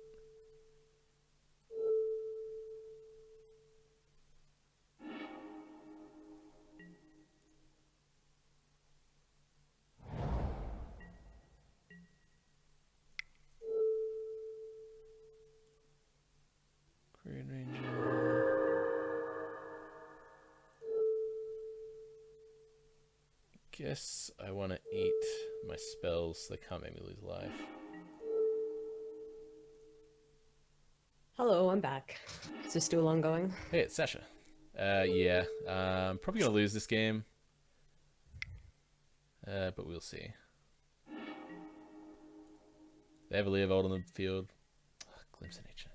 Korean Ranger. Guess I want to eat my spells so they can't make me lose life. Hello, I'm back. Is this still ongoing? Hey, it's Sasha. Yeah. Probably gonna lose this game. But we'll see. They have a Leovold on the field. Oh, glimpse of nature.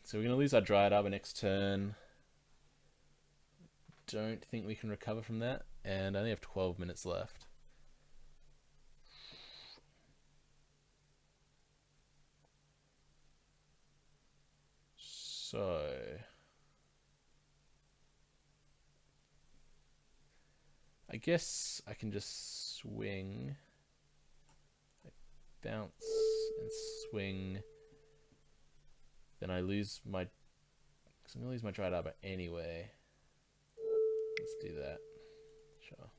So we're gonna lose our Dryad Arbor next turn. Don't think we can recover from that, and I only have 12 minutes left. So I guess I can just swing, bounce and swing. Then I lose my, because I'm gonna lose my Dryad Arbor anyway. Let's do that. Sure.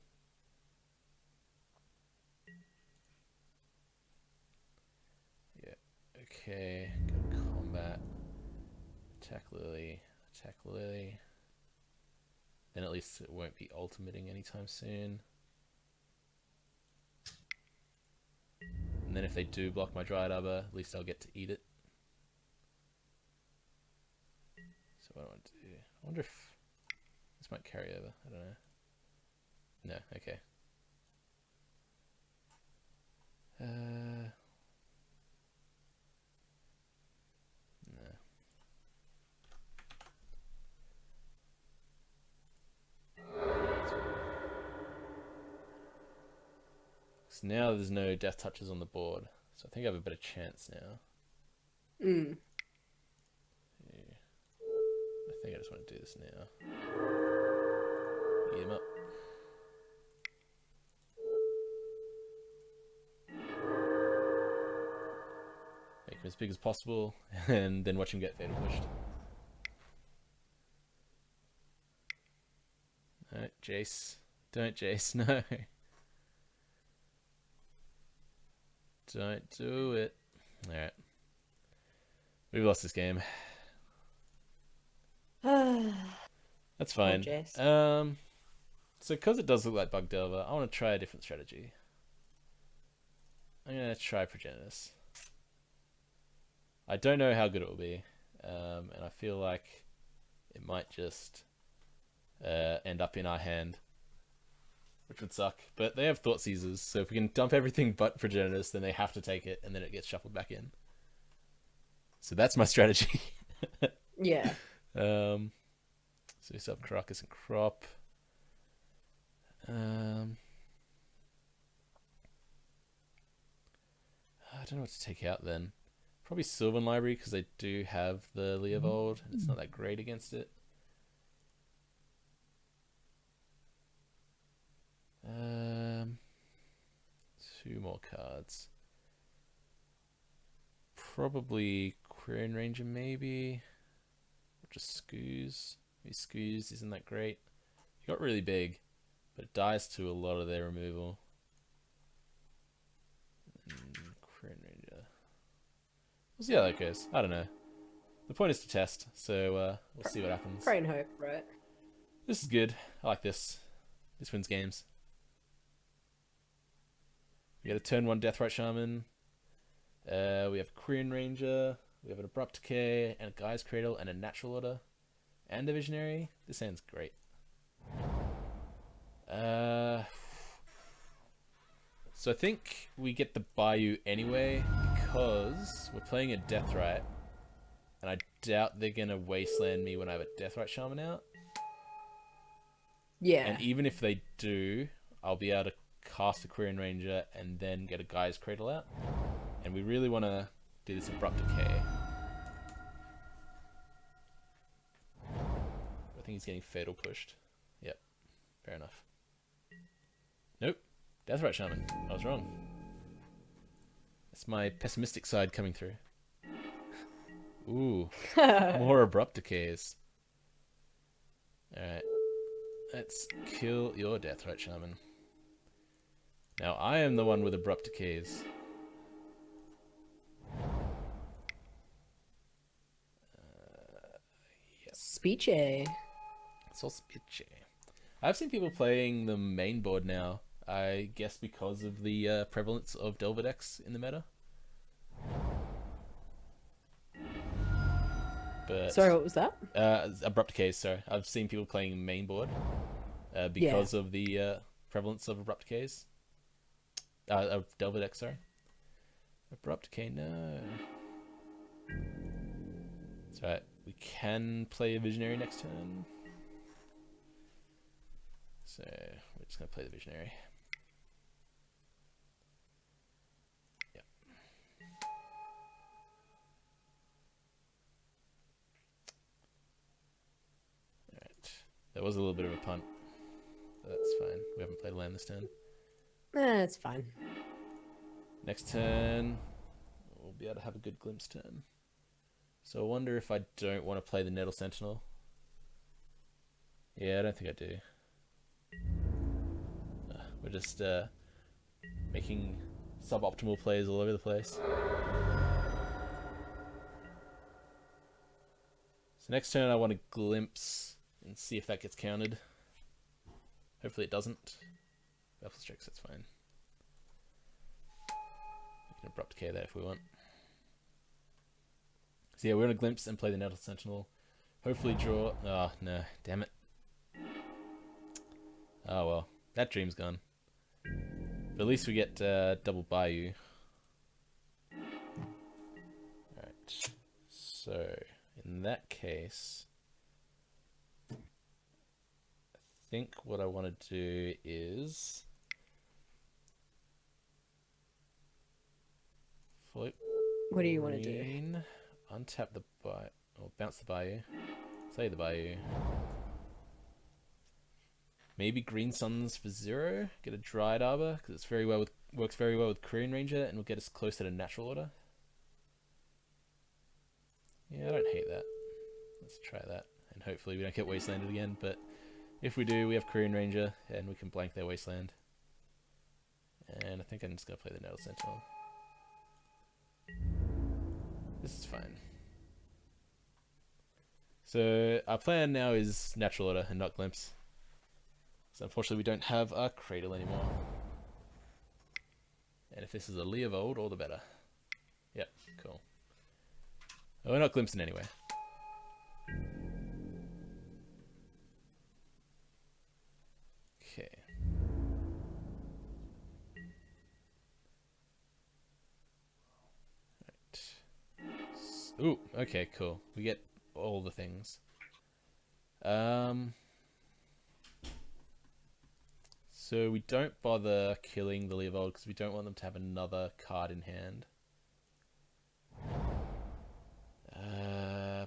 Yeah. Okay. Go to combat. Attack Lily. Attack Lily. Then at least it won't be ultimating anytime soon. And then if they do block my Dryad Arbor, at least I'll get to eat it. So what do I want to do? I wonder if this might carry over. I don't know. No, okay. No. So now there's no death touches on the board, so I think I have a better chance now. Mm. Yeah. I think I just want to do this now. Eat him up. Make him as big as possible, and then watch him get fatal pushed. No, Jace. Don't Jace, no. Don't do it. Alright. We've lost this game. That's fine. So because it does look like Bug Delver, I want to try a different strategy. I'm going to try Progenitus. I don't know how good it will be. And I feel like it might just end up in our hand, which would suck. But they have Thought Seizers, so if we can dump everything but Progenitus, then they have to take it, and then it gets shuffled back in. So that's my strategy. Yeah. So we still have Caracas and Crop. I don't know what to take out then. Probably Sylvan Library, because they do have the Leovold, and it's not that great against it. Two more cards. Probably Quirion Ranger, maybe. Or just Scoos. Maybe Scoos isn't that great. It got really big, but it dies to a lot of their removal. Quirion Ranger. We'll see how that goes. I don't know. The point is to test, so we'll see what happens. Pray and hope, right? This is good. I like this. This wins games. We get a turn 1 Deathrite Shaman. We have Quirion Ranger. We have an Abrupt Decay, and a Guy's Cradle, and a Natural Order. And a Visionary. This hand's great. So I think we get the Bayou anyway, because we're playing a Deathrite, and I doubt they're going to Wasteland me when I have a Deathrite Shaman out. Yeah. And even if they do, I'll be able to cast a Quirion Ranger and then get a Guy's Cradle out. And we really want to do this Abrupt Decay. I think he's getting Fatal pushed. Yep, fair enough. Nope, Deathrite Shaman. I was wrong. That's my pessimistic side coming through. Ooh, more Abrupt Decays. Alright, let's kill your Deathrite Shaman. Now I am the one with Abrupt Decays. Yep. Speechy. It's all speechy. I've seen people playing the main board now, I guess because of the prevalence of Delver decks in the meta. But Sorry, what was that? Abrupt Decay. Sorry, I've seen people playing main board Yeah. because of the prevalence of Abrupt Decays. Of Delver deck, sorry. Abrupt Decay, no. That's right. We can play a Visionary next turn. So we're just gonna play the Visionary. Yep. Alright. That was a little bit of a punt. But that's fine. We haven't played a land this turn. It's fine. Next turn, we'll be able to have a good glimpse turn. So I wonder if I don't want to play the Nettle Sentinel. Yeah, I don't think I do. We're just making suboptimal plays all over the place. So next turn I want to glimpse and see if that gets counted. Hopefully it doesn't. Baffle Strix, that's fine. We can Abrupt Decay that if we want. So yeah, we're going to glimpse and play the Nettle Sentinel. Hopefully draw... Oh, no. Damn it. Oh well. That dream's gone. But at least we get double Bayou. Alright. So, in that case... I think what I want to do is... Flip What do you want to do? green, untap the Bayou, or bounce the Bayou, play the Bayou. Maybe Green Suns for 0, get a Dryad Arbor, because it's very well with, works very well with Korean Ranger, and will get us closer to natural order. Yeah, I don't hate that. Let's try that, and hopefully we don't get Wastelanded again, but if we do, we have Korean Ranger, and we can blank their Wasteland. And I think I'm just going to play the Nettle Sentinel. This is fine. So our plan now is natural order and not glimpse. So unfortunately we don't have a cradle anymore. And if this is a Leovold, all the better. Yep, cool. Oh, we're not glimpsing anyway. Okay. Ooh, okay, cool. We get all the things. So we don't bother killing the Leovold because we don't want them to have another card in hand.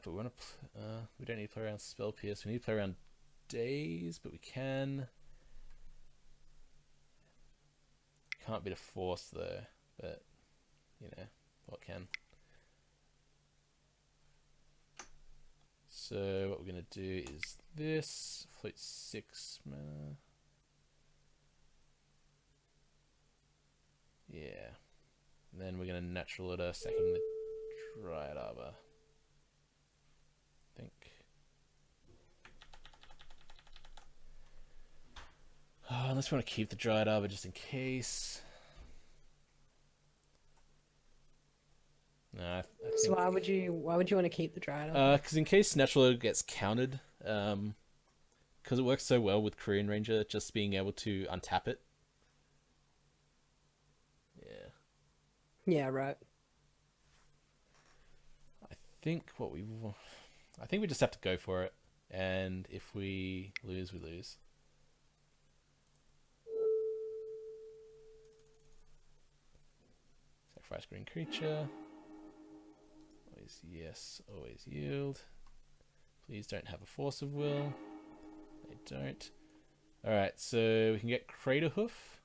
But we want to. We don't need to play around Spell Pierce. We need to play around Daze, but we can. Can't beat a Force though, but you know what can. So what we're going to do is this, float 6 mana. Yeah. And then we're going to natural order, sacking the Dryad Arbor. I think. Oh, unless we want to keep the Dryad Arbor just in case. No, I think... So why would you want to keep the Dryad? Because in case natural order gets countered, because it works so well with Korean Ranger, just being able to untap it. Yeah. Yeah, right. I think we just have to go for it, and if we lose, we lose. Sacrifice green creature. Always yes, always yield. Please don't have a Force of Will. They don't. Alright, so we can get Craterhoof.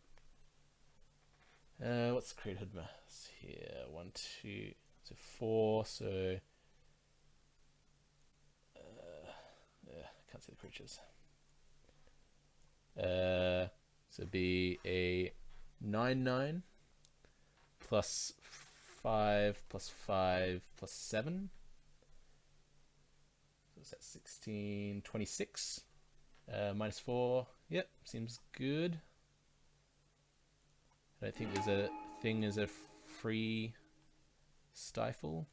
What's the Craterhoof mass here? 1, 2, so 4, so... can't see the creatures. So it'd be a 9/9 plus 5 plus 5 plus 7. So is that 16, 26? Minus 4. Yep, seems good. I don't think there's a thing as a free stifle.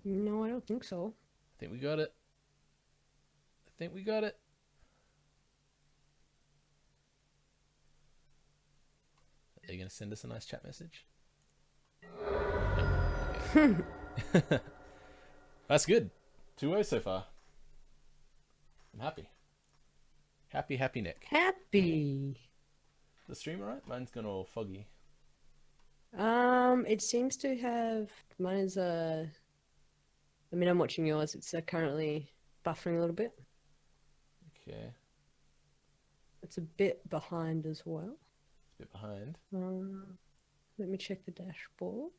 No, I don't think so. I think we got it. I think we got it. Are you going to send us a nice chat message? No. Okay. That's good. 2-0 so far. I'm happy. Happy Nick. Happy. The stream alright? Mine's gone all foggy. It seems to have mine is I mean, I'm watching yours. It's currently buffering a little bit. Okay. It's a bit behind as well. It's a bit behind. Let me check the dashboard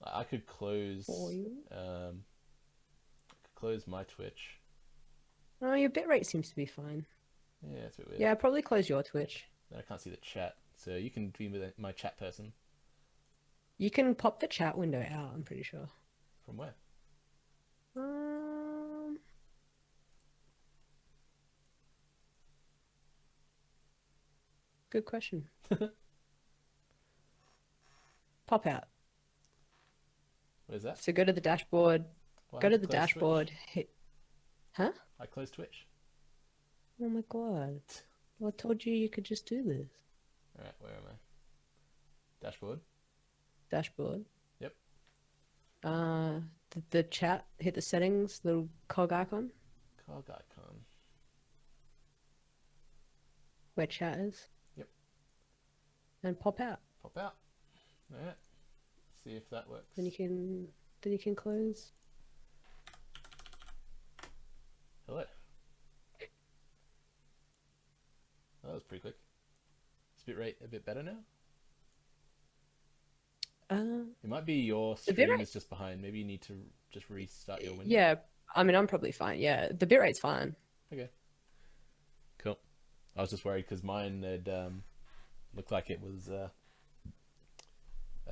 I could close. for you. I could close my Twitch. Oh, your bitrate seems to be fine. Yeah, it's a bit weird. Yeah, probably close your Twitch. Then I can't see the chat, so you can be my chat person. You can pop the chat window out, I'm pretty sure. From where? Good question. Pop out. What is that? So go to the dashboard. Well, Go I to have the close dashboard. Twitch. Hit. Huh? I closed Twitch. Oh my god. Well, I told you you could just do this. Alright, where am I? Dashboard? Dashboard. Yep. The chat. Hit the settings. Little cog icon. Cog icon. Where chat is. Yep. And pop out. Pop out. Alright. See if that works. Then you can close. Hello. That was pretty quick. Is bitrate a bit better now? It might be your stream is just behind. Maybe you need to just restart your window. Yeah, I mean, I'm probably fine. Yeah, the bitrate's fine. Okay. Cool. I was just worried because mine had looked like it was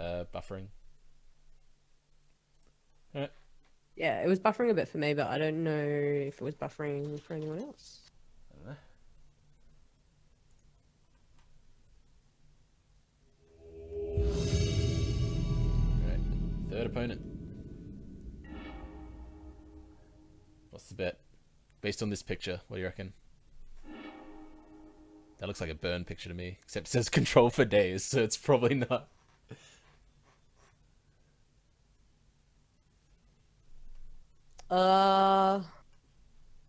buffering. Alright. Yeah, it was buffering a bit for me, but I don't know if it was buffering for anyone else. I don't know. Alright. Third opponent. What's the bet? Based on this picture, what do you reckon? That looks like a burn picture to me, except it says control for days, so it's probably not. I'm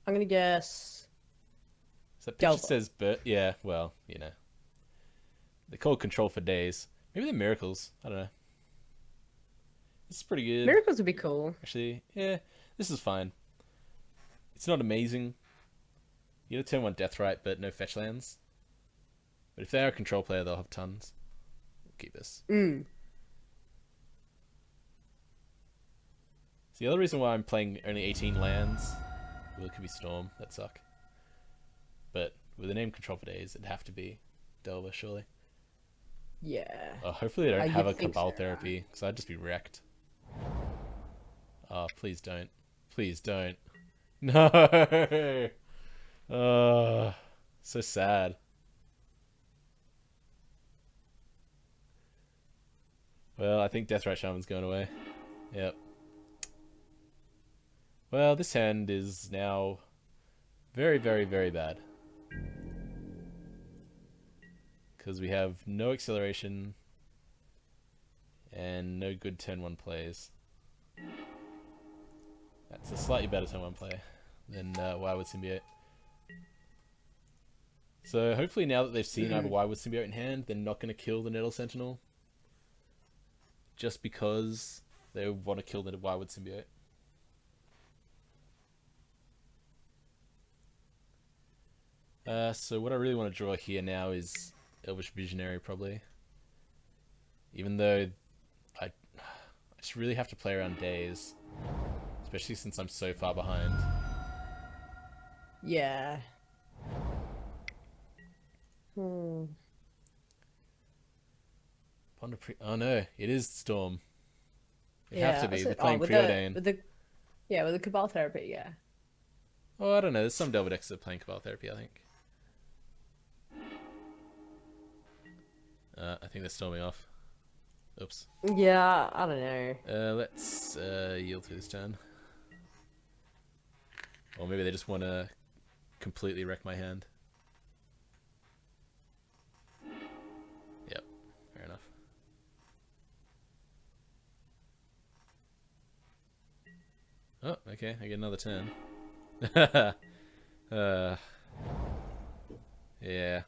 gonna guess. So that picture Delver. says burn. Yeah, well, you know. They're called control for days. Maybe they're miracles. I don't know. This is pretty good. Miracles would be cool. Actually, yeah, this is fine. It's not amazing. You get a turn 1 death right, but no fetch lands. But if they are a control player, they'll have tons. We'll keep this. So the other reason why I'm playing only 18 lands, well, it could be Storm, that suck. But with the name Control for Days, it'd have to be Delver, surely. Yeah. Oh, hopefully they don't have a you'd think Cabal so. Therapy, because I'd just be wrecked. Oh, please don't. Please don't. No! Oh, so sad. Well, I think Deathrite Shaman's going away. Yep. Well, this hand is now very, very, very bad. Because we have no acceleration and no good turn 1 plays. That's a slightly better turn 1 play than Wirewood Symbiote. So hopefully now that they've seen I have a Wirewood Symbiote in hand, they're not going to kill the Nettle Sentinel. Just because they want to kill the Wirewood Symbiote. So what I really want to draw here now is Elvish Visionary, probably. Even though I just really have to play around days. Especially since I'm so far behind. Yeah. Oh no, it is Storm. It'd have to be. They're playing Preordain. With the Cabal Therapy, yeah. Oh, I don't know. There's some Delver decks that are playing Cabal Therapy, I think. I think they're storming off. Oops. Yeah, I don't know. Let's yield through this turn. Or maybe they just want to completely wreck my hand. Yep, fair enough. Oh, okay, I get another turn. Yeah.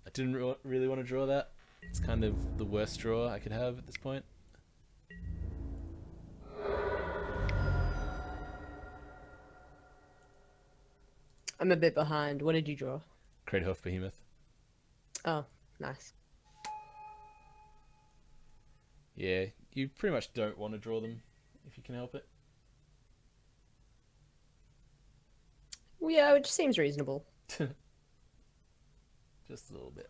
I didn't really want to draw that. It's kind of the worst draw I could have at this point. I'm a bit behind. What did you draw? Craterhoof Behemoth. Oh, nice. Yeah, you pretty much don't want to draw them if you can help it. Well, yeah, which seems reasonable. Just a little bit.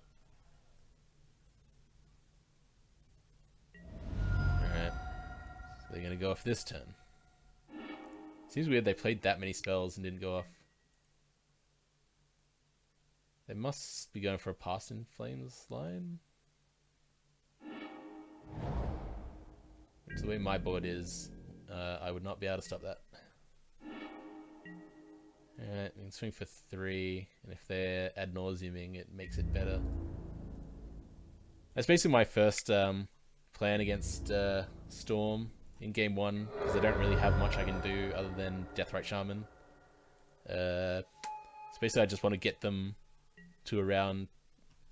Alright. So they're going to go off this turn. Seems weird they played that many spells and didn't go off. They must be going for a Past in Flames line. So the way my board is, I would not be able to stop that. Alright, we can swing for 3, and if they're ad nauseuming, it makes it better. That's basically my first plan against Storm in game 1, because I don't really have much I can do other than Deathrite Shaman. So basically I just want to get them to around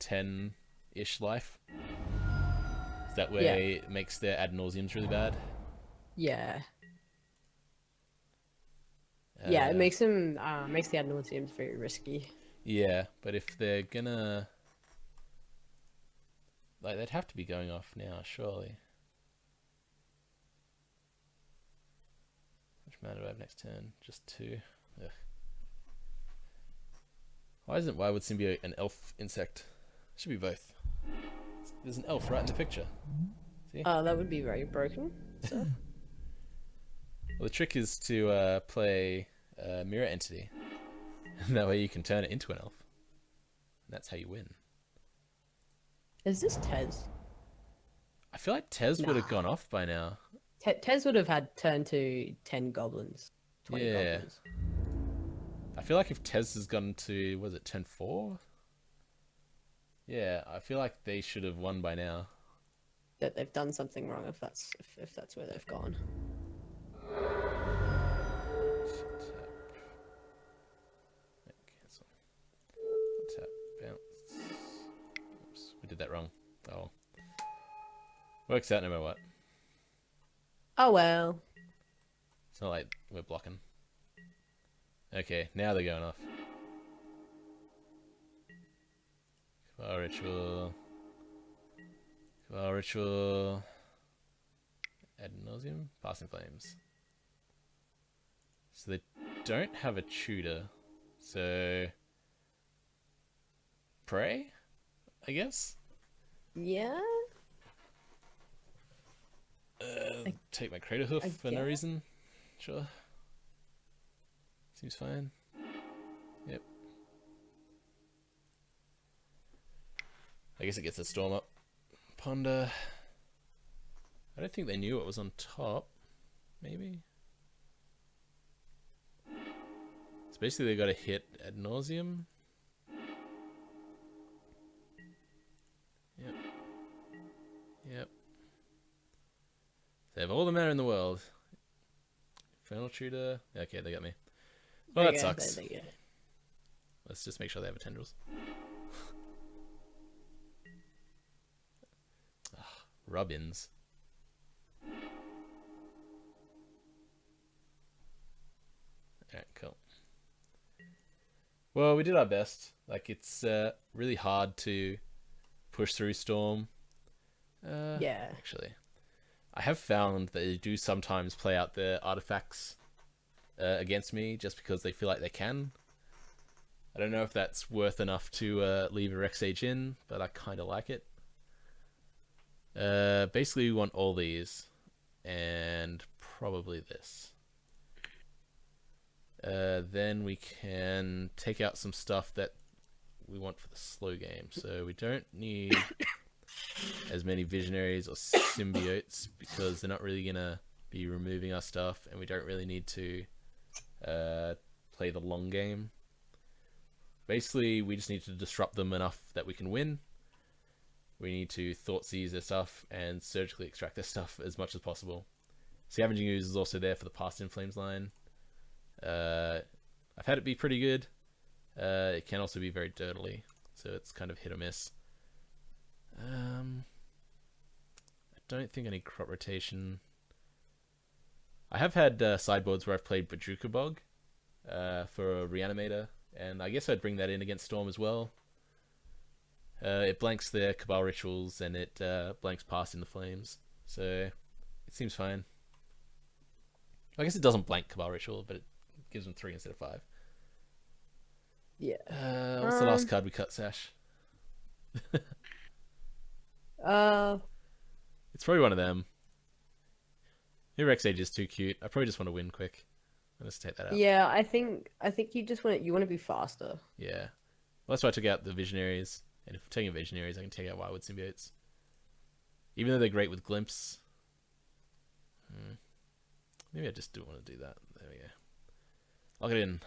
10-ish life. So that way it makes their ad nauseums really bad. Yeah. Yeah, it makes them makes the ad nauseams very risky. Yeah, but if they're gonna, like, they'd have to be going off now, surely. Which mana do I have next turn? Just 2. Ugh. Why would Symbiote an elf insect? Should be both. There's an elf right in the picture. See? That would be very broken. So. Well, the trick is to play Mirror Entity. That way you can turn it into an elf. And that's how you win. Is this Tez? I feel like Tez would have gone off by now. Tez would have had turned to 10 goblins. 20 goblins. I feel like if Tez has gone to, was it turn 4? Yeah, I feel like they should have won by now. That they've done something wrong if that's where they've gone. Cancel. Tap, bounce. Oops, we did that wrong. Oh. Works out no matter what. Oh well. It's not like we're blocking. Okay, now they're going off. Cabal Ritual. Cabal Ritual. Ad nauseum. Passing Flames. So they don't have a tutor. So pray, I guess. Yeah. Take my Craterhoof for no reason. Sure. Seems fine. Yep. I guess it gets a Storm up. Ponder. I don't think they knew what was on top. Maybe. So basically they got to hit ad nauseum. Yep. Yep. They have all the mana in the world. Infernal Tutor. Okay, they got me. Well, that sucks. Let's just make sure they have a Tendrils. Robins. Alright, cool. Well, we did our best. Like, it's really hard to push through Storm. Yeah. Actually, I have found that they do sometimes play out their artifacts against me just because they feel like they can. I don't know if that's worth enough to leave a Rexage in, but I kind of like it. Basically, we want all these, and probably this. Then we can take out some stuff that we want for the slow game. So we don't need as many visionaries or symbiotes because they're not really gonna be removing our stuff, and we don't really need to play the long game. Basically, we just need to disrupt them enough that we can win. We need to Thoughtseize their stuff and surgically extract their stuff as much as possible. Scavenging Ooze is also there for the Past in Flames line. I've had it be pretty good. It can also be very dirtily, so it's kind of hit or miss. I don't think I need crop rotation. I have had sideboards where I've played Bajuka Bog for a Reanimator, and I guess I'd bring that in against Storm as well. It blanks their Cabal Rituals, and it blanks Past in the Flames, so it seems fine. I guess it doesn't blank Cabal Ritual, but it gives them 3 instead of 5. Yeah. What's the last card we cut, Sash? It's probably one of them. Rex Age is too cute. I probably just want to win quick. Let's take that out. Yeah, I think you just want to be faster. Yeah. Well, that's why I took out the Visionaries. And if I'm taking Visionaries, I can take out Wildwood Symbiotes. Even though they're great with Glimpse. Maybe I just do want to do that. There we go. Lock it in.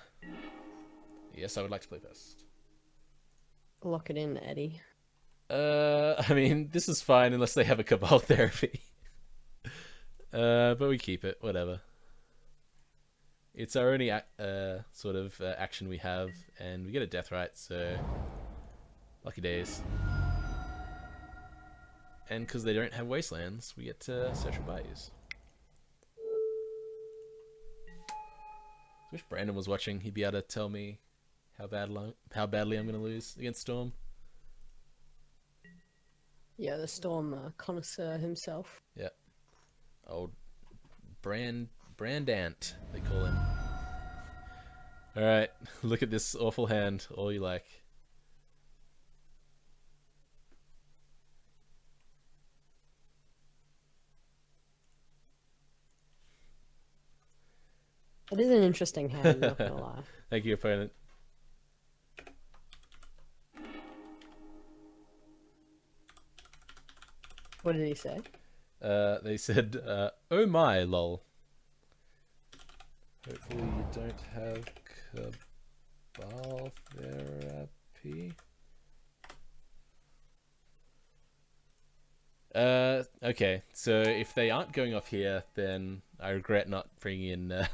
Yes, I would like to play first. Lock it in, Eddie. I mean, this is fine unless they have a Cabal Therapy. But we keep it, whatever. It's our only sort of action we have, and we get a Deathrite, so lucky days. And because they don't have Wastelands, we get to search for Bayous. I wish Brandon was watching. He'd be able to tell me how badly I'm going to lose against Storm. Yeah, the Storm connoisseur himself. Yeah. Old Brandant, they call him. Alright, look at this awful hand, all you like. It is an interesting hand, not gonna lie. Thank you, opponent. What did he say? They said, oh my, lol. Hopefully you don't have Cabal Therapy. Okay, so if they aren't going off here, then I regret not bringing in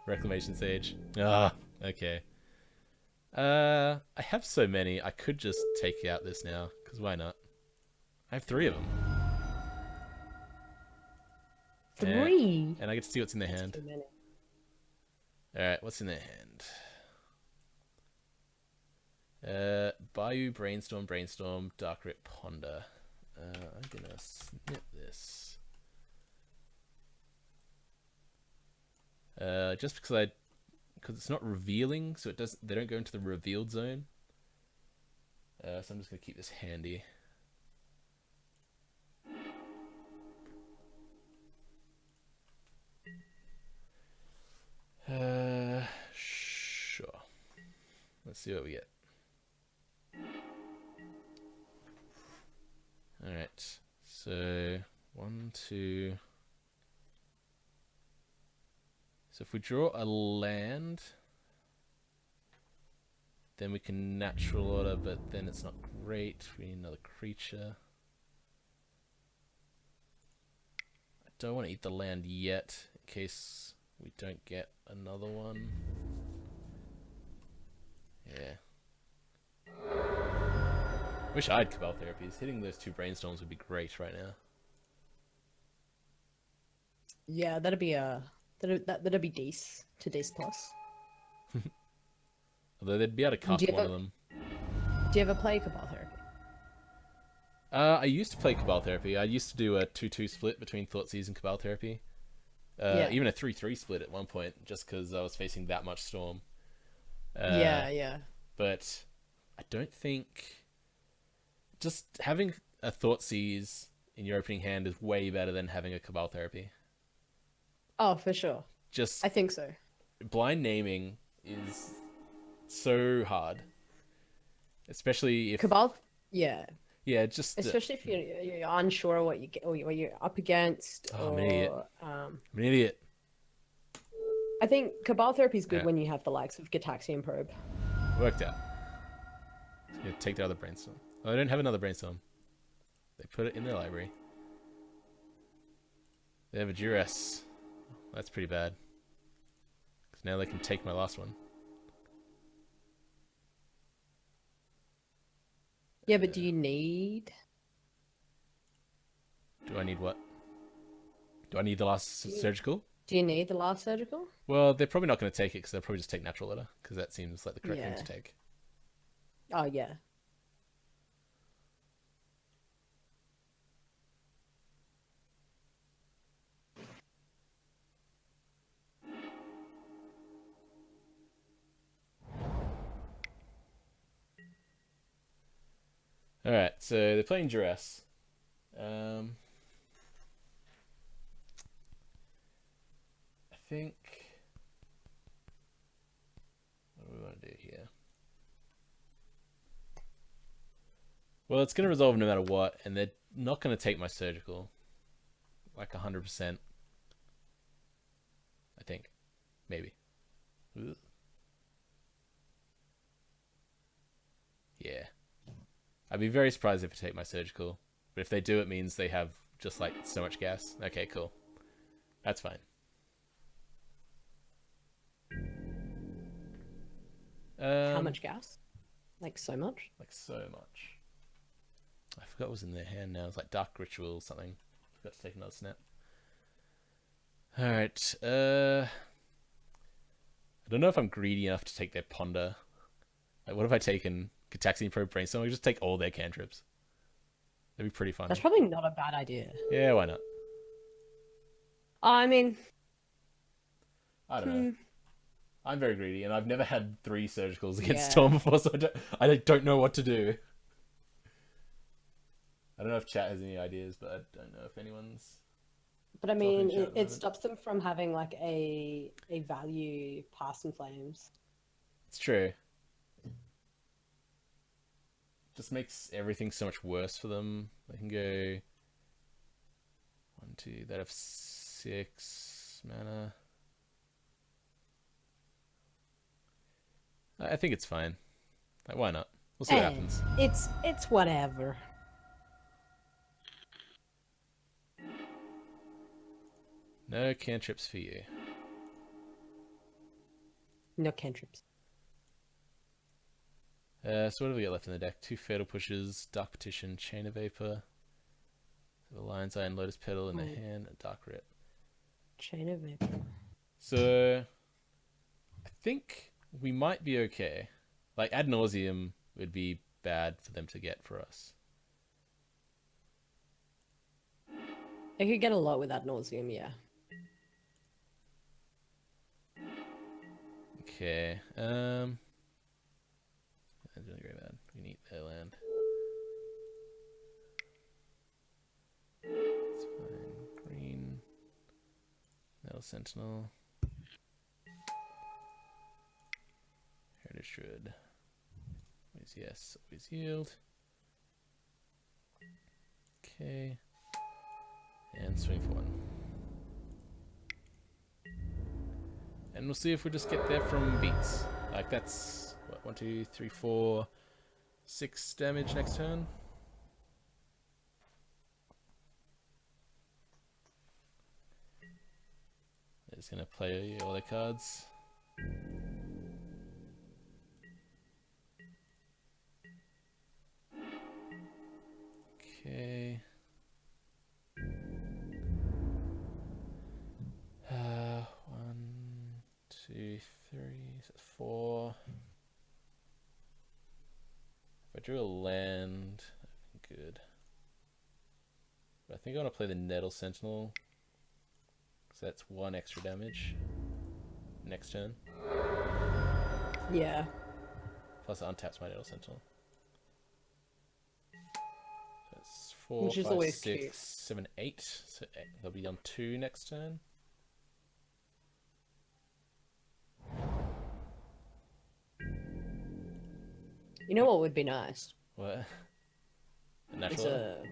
Reclamation Sage. Ah, okay. I have so many, I could just take out this now, because why not? I have 3 of them. 3? And I get to see what's in their hand. Too many. Alright, what's in their hand? Bayou, Brainstorm, Dark Rip, Ponder. I'm gonna snip this. Just because it's not revealing, so they don't go into the revealed zone. So I'm just gonna keep this handy. Sure. Let's see what we get. Alright, so 1, 2. So if we draw a land, then we can natural order, but then it's not great. We need another creature. I don't want to eat the land yet, in case we don't get another one. Yeah. Wish I had Cabal Therapies. Hitting those 2 Brainstorms would be great right now. Yeah, that'd be Dece to Dece plus. Although they'd be able to cast one of them. Do you ever play Cabal Therapy? I used to play Cabal Therapy. I used to do a 2-2 split between Thoughtseize and Cabal Therapy. Even a 3-3 split at one point, just because I was facing that much Storm. Yeah. But I don't think... Just having a Thoughtseize in your opening hand is way better than having a Cabal Therapy. Oh, for sure. I think so. Blind naming is so hard. Especially if... Cabal... Yeah. Yeah, just especially if you're unsure of what you get or what you're up against, I'm an idiot. or I'm an idiot. I think Cabal Therapy is good Yeah. when you have the likes of Gitaxian Probe. Worked out. Yeah, take the other brainstorm. Oh, I don't have another brainstorm. They put it in their library. They have a duress. That's pretty bad. Because now they can take my last one. Yeah, but do you need? Do I need what? Do I need the last surgical? Do you need the last surgical? Well, they're probably not going to take it because they'll probably just take natural letter because that seems like the correct thing Yeah. to take. Oh yeah. All right, so they're playing duress. I think. What do we want to do here? Well, it's going to resolve no matter what, and they're not going to take my surgical. Like 100%. I think. Maybe. Ugh. Yeah. I'd be very surprised if they take my surgical. But if they do, it means they have just like so much gas. Okay, cool. That's fine. How much gas? Like so much? Like so much. I forgot what was in their hand now. It's like Dark Ritual or something. Forgot to take another snap. Alright. I don't know if I'm greedy enough to take their Ponder. Like, what have I taken? Gitaxian Probe Brainstorm? We just take all their cantrips. That'd be pretty fun. That's probably not a bad idea. Yeah, why not? I mean, I don't know. I'm very greedy, and I've never had 3 surgicals against Yeah. Storm before, so I don't know what to do. I don't know if chat has any ideas, but I don't know if anyone's... but I mean, Talking chat at the it moment. stops them from having like a value pass in flames. It's true. Just makes everything so much worse for them. They can go 1, 2. They have 6 mana. I think it's fine. Like, why not? We'll see what happens. It's whatever. No cantrips for you. No cantrips. So what have we got left in the deck? 2 Fatal Pushes, Dark Petition, Chain of Vapor, the Lion's Eye and Lotus Petal in the hand, and Dark Rip. Chain of Vapor. So I think we might be okay. Like, Ad Nauseam would be bad for them to get for us. They could get a lot with Ad Nauseam, yeah. Okay. That's really very bad. We need their land. It's fine. Green. Metal Sentinel. Heritage Druid. Always yes, always yield. Okay. And swing for 1. And we'll see if we just get there from beats. Like, that's what, 1, 2, 3, 4, 6 damage next turn. They're just gonna play all their cards. Okay. 1, 2, 3, so 4. If I drew a land, that'd be good. But I think I want to play the Nettle Sentinel, because that's 1 extra damage next turn. Yeah. Plus it untaps my Nettle Sentinel. So that's 4, Which is 5, always 6, cute. 7, 8. So they'll be on 2 next turn. You know what would be nice? What? Natural.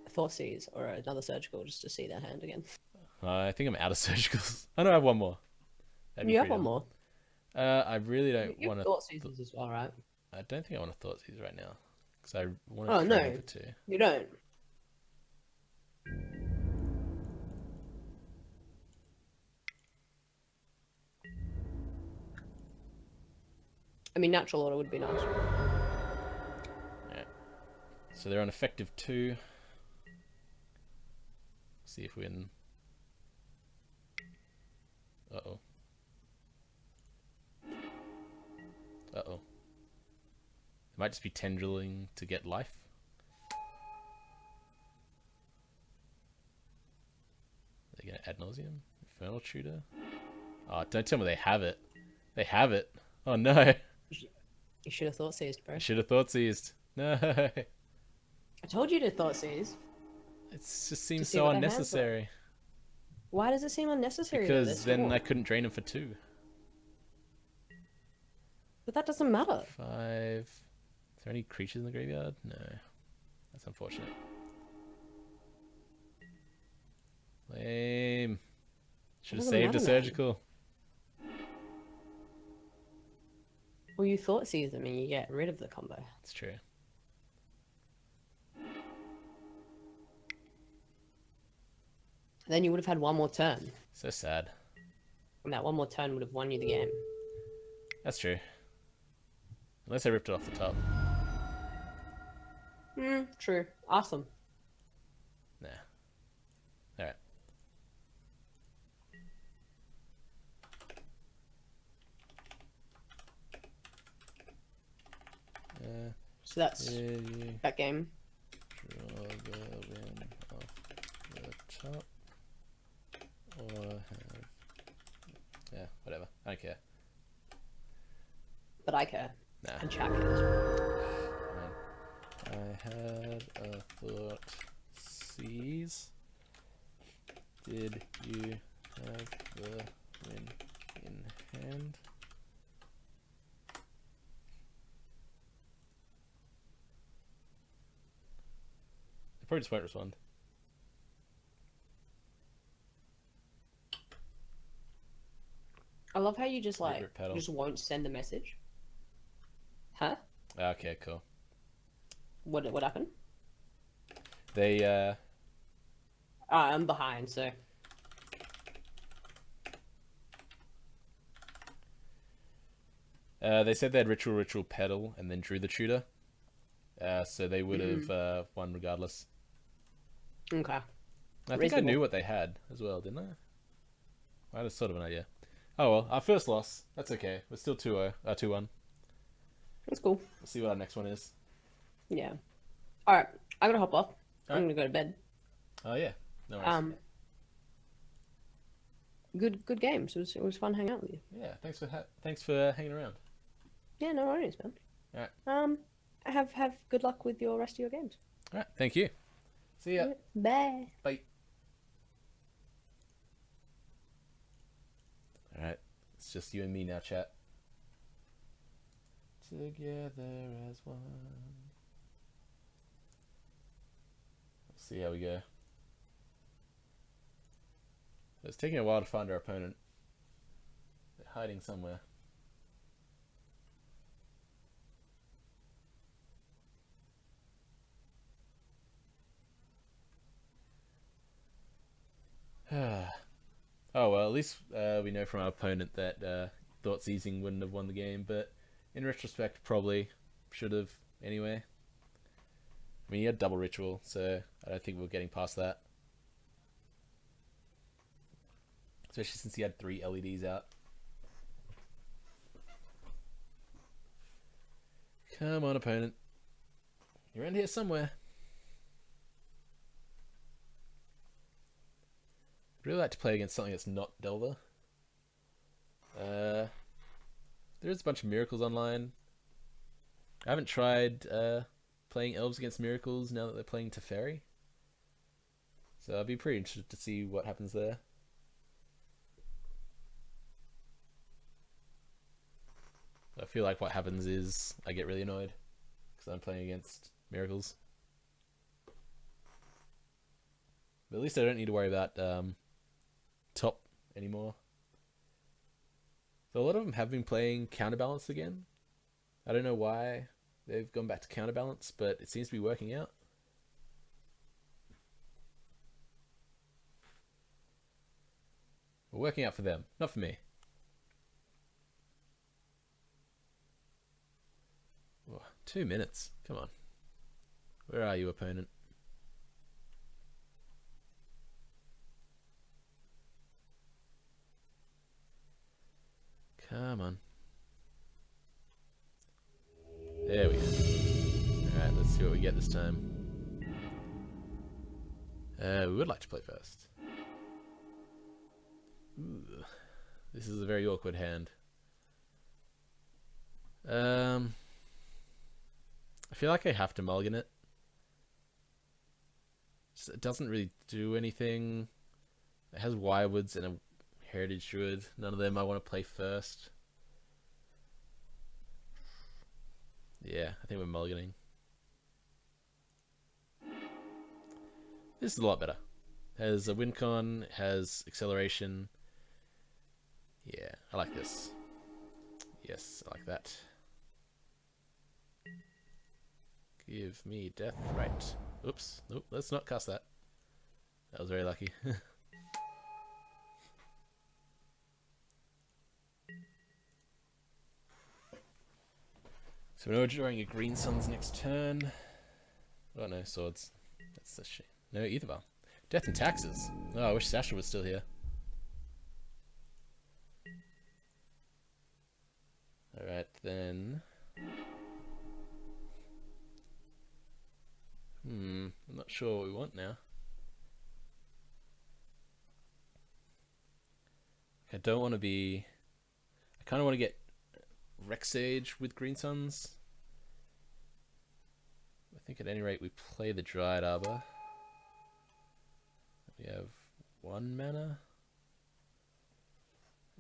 a Thought Seize or another surgical just to see that hand again. I think I'm out of surgicals. I know I have one more. That'd be You have pretty one dumb. more. I really don't You want have to. Thought Seizes as well, right? I don't think I want to Thought Seize right now because I want Oh to trade no, him for 2. you don't. I mean, natural order would be nice. Yeah. So they're on effective 2. See if we can. Uh-oh. Uh-oh. It might just be tendriling to get life. They're gonna ad nauseum? Infernal Tutor? Oh, don't tell me they have it. They have it. Oh no. You should have Thought Seized, bro. I should have Thought Seized. No. I told you to Thought Seize. It just seems see so what they have, unnecessary. Why does it seem unnecessary? Because then I couldn't drain him for 2. But that doesn't matter. 5. Is there any creatures in the graveyard? No. That's unfortunate. Lame. Should have doesn't saved a matter, man. surgical. Well, you Thought Seize them and you get rid of the combo. It's true. Then you would have had one more turn. So sad. And that one more turn would have won you the game. That's true. Unless I ripped it off the top. True. Awesome. Nah. Alright. So that's that game. Draw the win off the top. Or have... Yeah, whatever. I don't care. But I care. Nah. And chat cares. I had a Thought Seize. Did you have the win in hand? They probably just won't respond. I love how you just like Rip pedal. just won't send a message. Huh? Okay, cool. What happened? They I'm behind, so they said they had ritual pedal and then drew the tutor. So they would have won regardless. okay. I think I Reasonable. knew what they had as well, didn't I? I had a sort of an idea. Oh well, our first loss. That's okay. We're still 2-0, 2-1. That's cool. We'll see what our next one is. Yeah. All right. I gotta hop off. I'm Alright. gonna go to bed. Oh yeah. No worries. Good games. It was fun hanging out with you. Yeah. Thanks for hanging around. Yeah, no worries, man. Alright. Have good luck with your rest of your games. All right. Thank you. See ya. Bye. Bye. All right. It's just you and me now, chat. Together as one. Let's see how we go. It's taking a while to find our opponent. They're hiding somewhere. Oh well, at least we know from our opponent that Thought Seizing wouldn't have won the game, but in retrospect, probably should have anyway. I mean, he had double ritual, so I don't think we're getting past that. Especially since he had 3 LEDs out. Come on, opponent. You're around here somewhere. I'd really like to play against something that's not Delver. There is a bunch of miracles online. I haven't tried playing Elves against miracles now that they're playing Teferi. So I'd be pretty interested to see what happens there. I feel like what happens is I get really annoyed because I'm playing against miracles. But at least I don't need to worry about top anymore. So a lot of them have been playing counterbalance again. I don't know why they've gone back to counterbalance, but it seems to be working out. We're working out for them, not for me. Oh, 2 minutes. Come on. Where are you, opponent? Come on. There we go. Alright, let's see what we get this time. We would like to play first. Ooh, this is a very awkward hand. I feel like I have to mulligan it. It doesn't really do anything. It has Wirewoods and a Heritage Druid. None of them I want to play first. Yeah, I think we're mulliganing. This is a lot better. Has a win con, has acceleration. Yeah, I like this. Yes, I like that. Give me death. Right. Oops. Nope, let's not cast that. That was very lucky. So now we're drawing a Green Sun's next turn. Oh no, swords. That's a shame. No, either bar. Death and Taxes. Oh, I wish Sasha was still here. Alright then. I'm not sure what we want now. I don't want to be... I kind of want to get Rexage with Green Suns. I think at any rate we play the Dryad Arbor. We have 1 mana.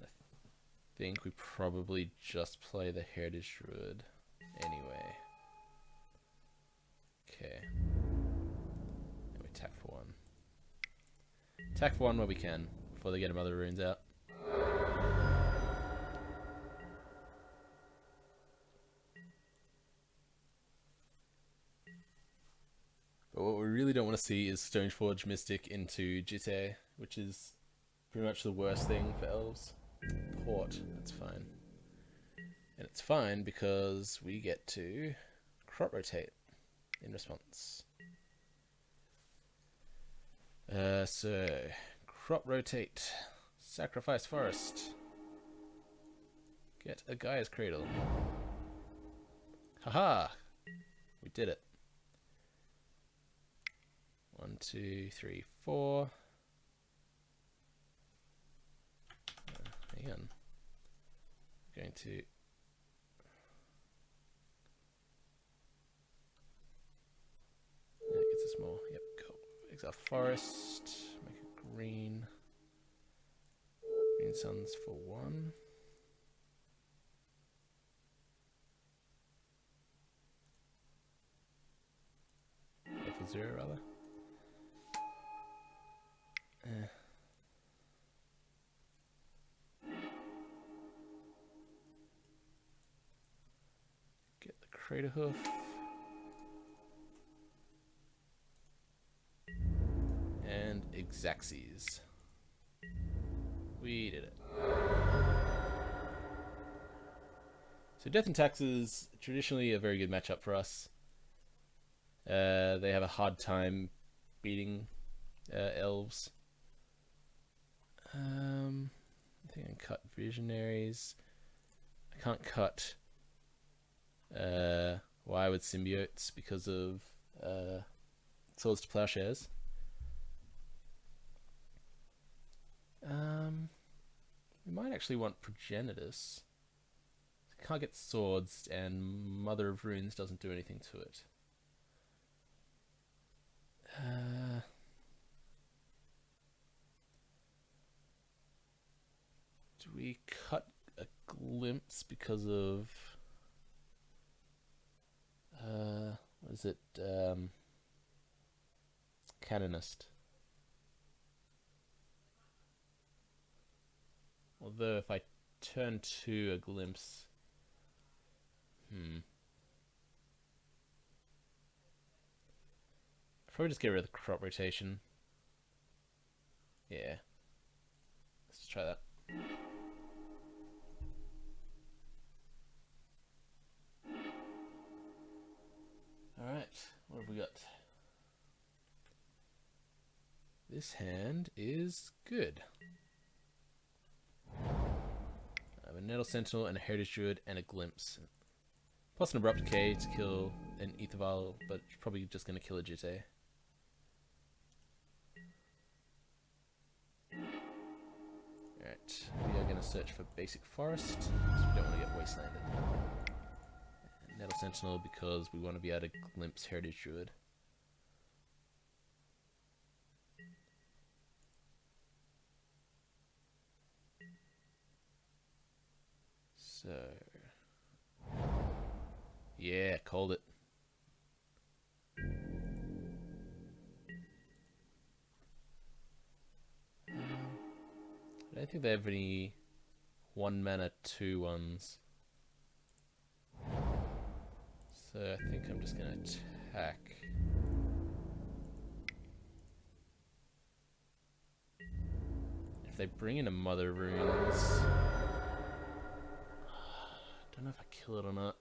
I think we probably just play the Heritage Druid anyway. Okay. And we attack for 1. Attack for 1 where we can, before they get Mother of Runes out. But what we really don't want to see is Stoneforge Mystic into Jitte, which is pretty much the worst thing for Elves. Port, that's fine. And it's fine because we get to Crop Rotate in response. So, Crop Rotate, Sacrifice Forest, get a Gaia's Cradle. Haha! We did it. 1, 2, 3, 4. Hang on. I'm going to... Yeah, it gets us more. Yep, cool. Exile Forest. Make it green. Green Suns for 1. Or for 0, rather. Get the Crater Hoof. And Exaxes. We did it. So Death and Taxes, traditionally a very good matchup for us. They have a hard time beating Elves. I think I can cut Visionaries. I can't cut Y with Symbiotes because of Swords to Plowshares. We might actually want Progenitus. Can't get Swords, and Mother of Runes doesn't do anything to it. Do we cut a Glimpse because of what is it? Canonist. Although if I turn to a glimpse, probably just get rid of the crop rotation. Yeah, let's try that. All right, what have we got? This hand is good. I have a Nettle Sentinel and a Heritage Druid and a Glimpse. Plus an Abrupt Decay to kill an Ether Vial, but probably just going to kill a Jitte. Alright, we are going to search for Basic Forest, because we don't want to get Wastelanded. And Nettle Sentinel because we want to be able to Glimpse Heritage Druid. So, yeah, called it. I don't think they have any 1-mana 2/1s. So I think I'm just gonna attack. If they bring in a Mother Runes, don't know if I kill it or not.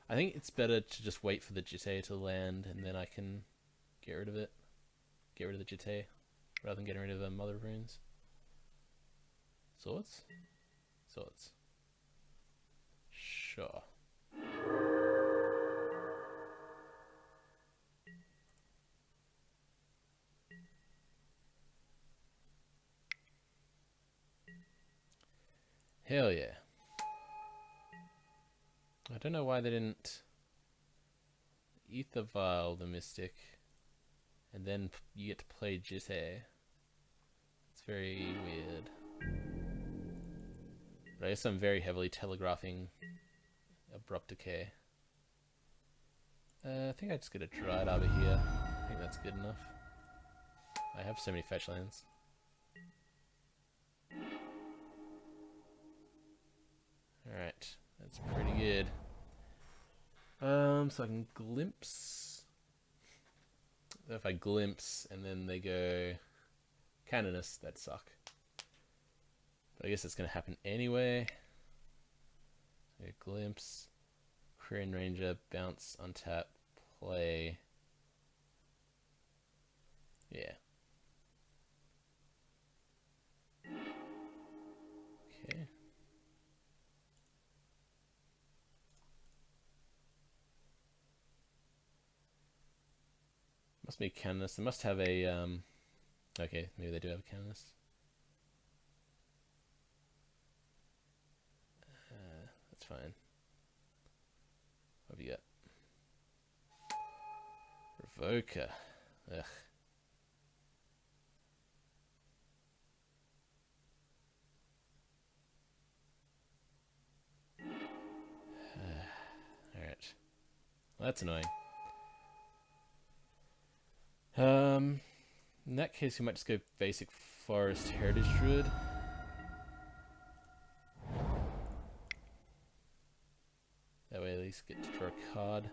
I think it's better to just wait for the Jitte to land and then I can get rid of it. Get rid of the Jitte rather than getting rid of the Mother Runes. Swords? Swords. Sure. Hell yeah. I don't know why they didn't Ether Vial the Mystic and then you get to play Jitte. It's very weird. But I guess I'm very heavily telegraphing Abrupt Decay. I think I just get a Dryad Arbor here. I think that's good enough. I have so many fetch lands. Alright, that's pretty good. So I can Glimpse. If I Glimpse and then they go Canonist, that'd suck. But I guess it's going to happen anyway. So Glimpse, Korean Ranger, bounce, untap, play. Yeah. Okay. Must be a Canonist. They must have a, okay, maybe they do have a Canonist. That's fine. What have you got? Revoker. Ugh. Alright. Well, that's annoying. In that case, we might just go Basic Forest Heritage Druid. That way at least get to draw a card.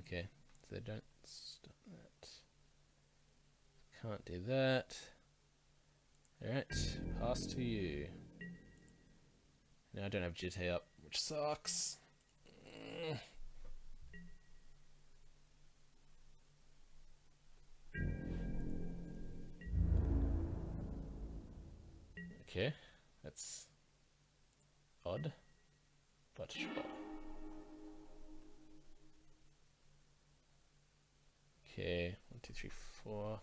Okay, so they don't stop that. Can't do that. Alright, pass to you. Now I don't have Jitte up, which sucks. Okay, that's odd, but sure. Okay, 1, 2, 3, 4.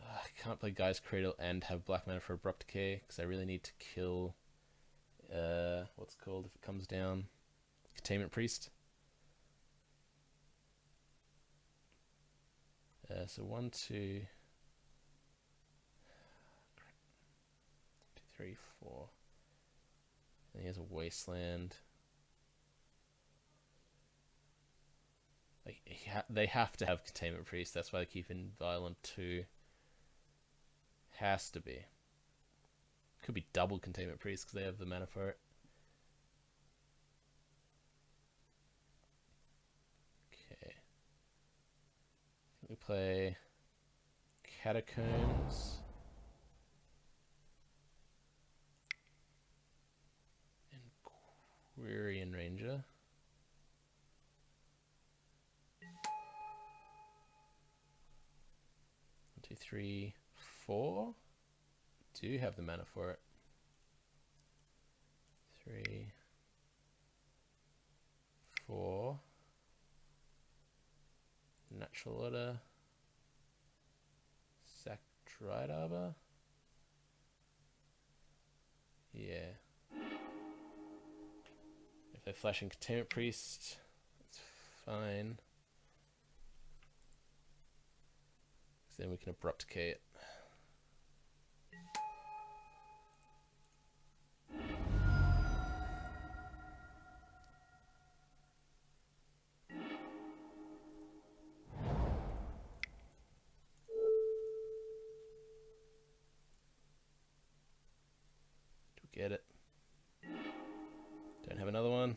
I can't play Guy's Cradle and have black mana for Abrupt Decay because I really need to kill what's it called if it comes down? Containment Priest. So 1, 2, 3, 4. And he has a Wasteland. Like, they have to have Containment Priest. That's why they keep in Violent 2. Has to be. Could be double Containment Priest because they have the mana for it. Okay. We play Catacombs. And Quirion Ranger. 1, 2, 3, 4. Do have the mana for it. 3, 4. Natural Order. Sack Dried Arbor. Yeah. If they're flashing Containment Priest, that's fine. Because then we can Abrupt Decay it. Get it. Don't have another one.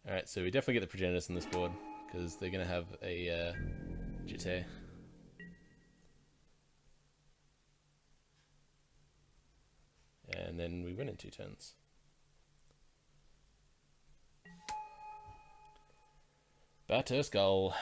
Alright, so we definitely get the Progenitus on this board, because they're going to have a Jitte. And then we win in 2 turns. Batter Skull.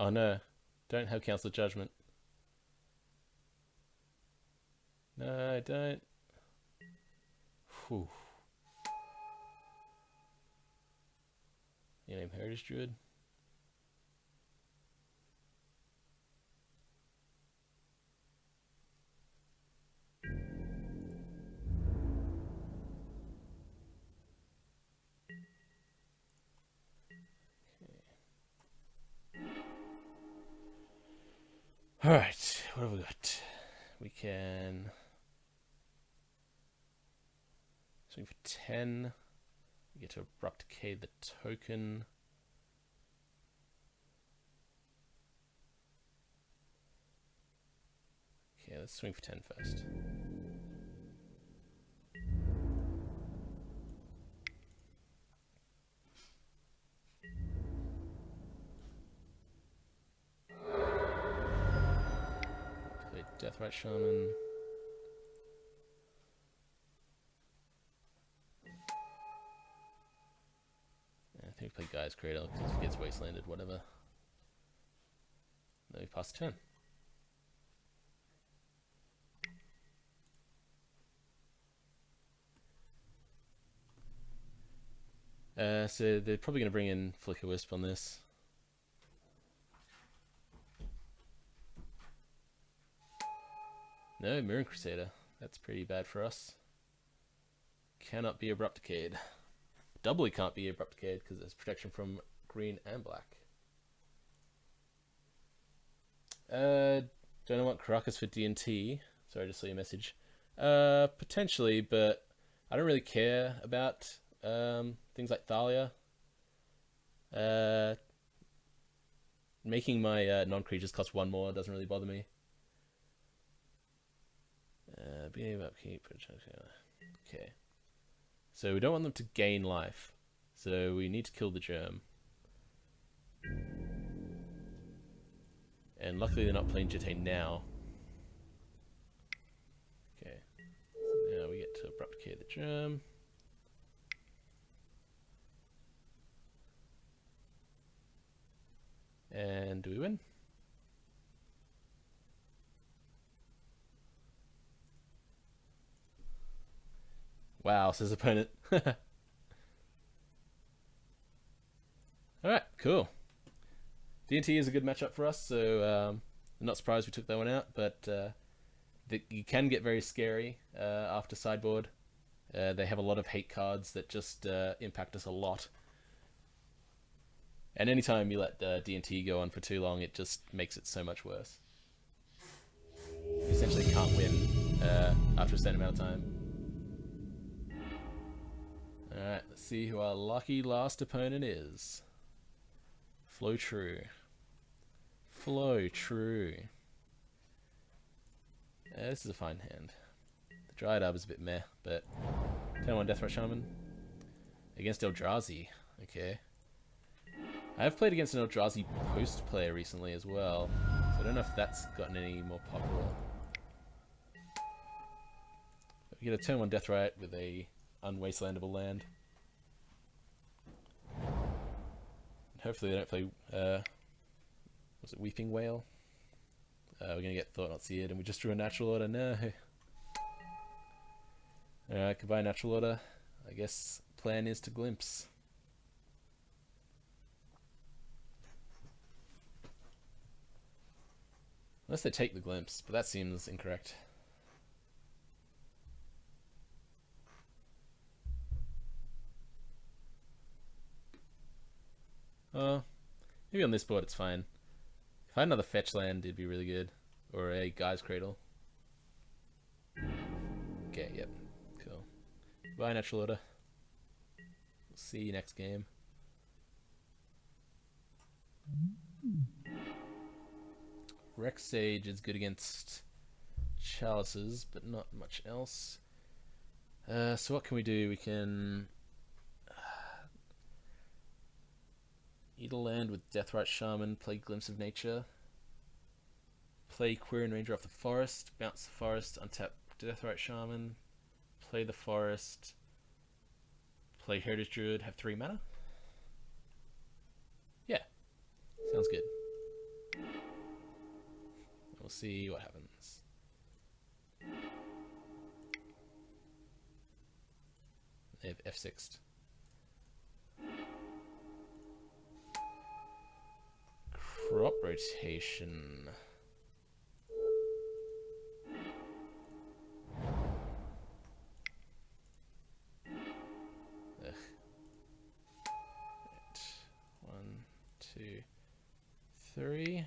Oh no, don't have Council of Judgment. No, I don't. Whew. Your name Heritage Druid? Alright, what have we got? We can swing for 10. We get to Abrupt Decay the token. Okay, let's swing for 10 first. Deathrite Shaman. I think we play Guy's Cradle because he gets Wastelanded, whatever. Then we pass turn. So they're probably going to bring in Flicker Wisp on this. No, Mirror Crusader. That's pretty bad for us. Cannot be Abrupt Decayed. Doubly can't be Abrupt Decayed because there's protection from green and black. Don't know what Caracas for D&T. Sorry, I just saw your message. Potentially, but I don't really care about things like Thalia. Making my non-creatures cost 1 more doesn't really bother me. Being upkeep. Okay. So we don't want them to gain life. So we need to kill the germ. And luckily they're not playing Jitte now. Okay. So now we get to Abrupt Decay the germ. And do we win? Wow, says opponent. Alright, cool. D&T is a good matchup for us, so I'm not surprised we took that one out, but you can get very scary after sideboard. They have a lot of hate cards that just impact us a lot. And anytime you let D&T go on for too long, it just makes it so much worse. You essentially can't win after a certain amount of time. Alright, let's see who our lucky last opponent is. Flow True. Flow True. This is a fine hand. The Dryad Arbor is a bit meh, but turn 1 Deathright Shaman against Eldrazi. Okay. I have played against an Eldrazi post player recently as well, so I don't know if that's gotten any more popular. But we get a turn 1 Deathright with a unwastelandable land. And hopefully they don't play, was it Weeping Whale? We're gonna get Thought Not Seared, and we just drew a Natural Order. No. Alright, goodbye Natural Order. I guess plan is to glimpse. Unless they take the glimpse, but that seems incorrect. Maybe on this board it's fine. If I had another fetch land, it'd be really good. Or a Guy's Cradle. Okay, yep. Cool. Bye, Natural Order. We'll see you next game. Rex Sage is good against Chalices, but not much else. So what can we do? We can eat a land with Deathrite Shaman, play Glimpse of Nature, play Quirion Ranger off the forest, bounce the forest, untap Deathrite Shaman, play the forest, play Heritage Druid, have 3 mana. Yeah, sounds good. We'll see what happens. They have F6'd. Crop rotation. Ugh. Right. 1, 2, 3.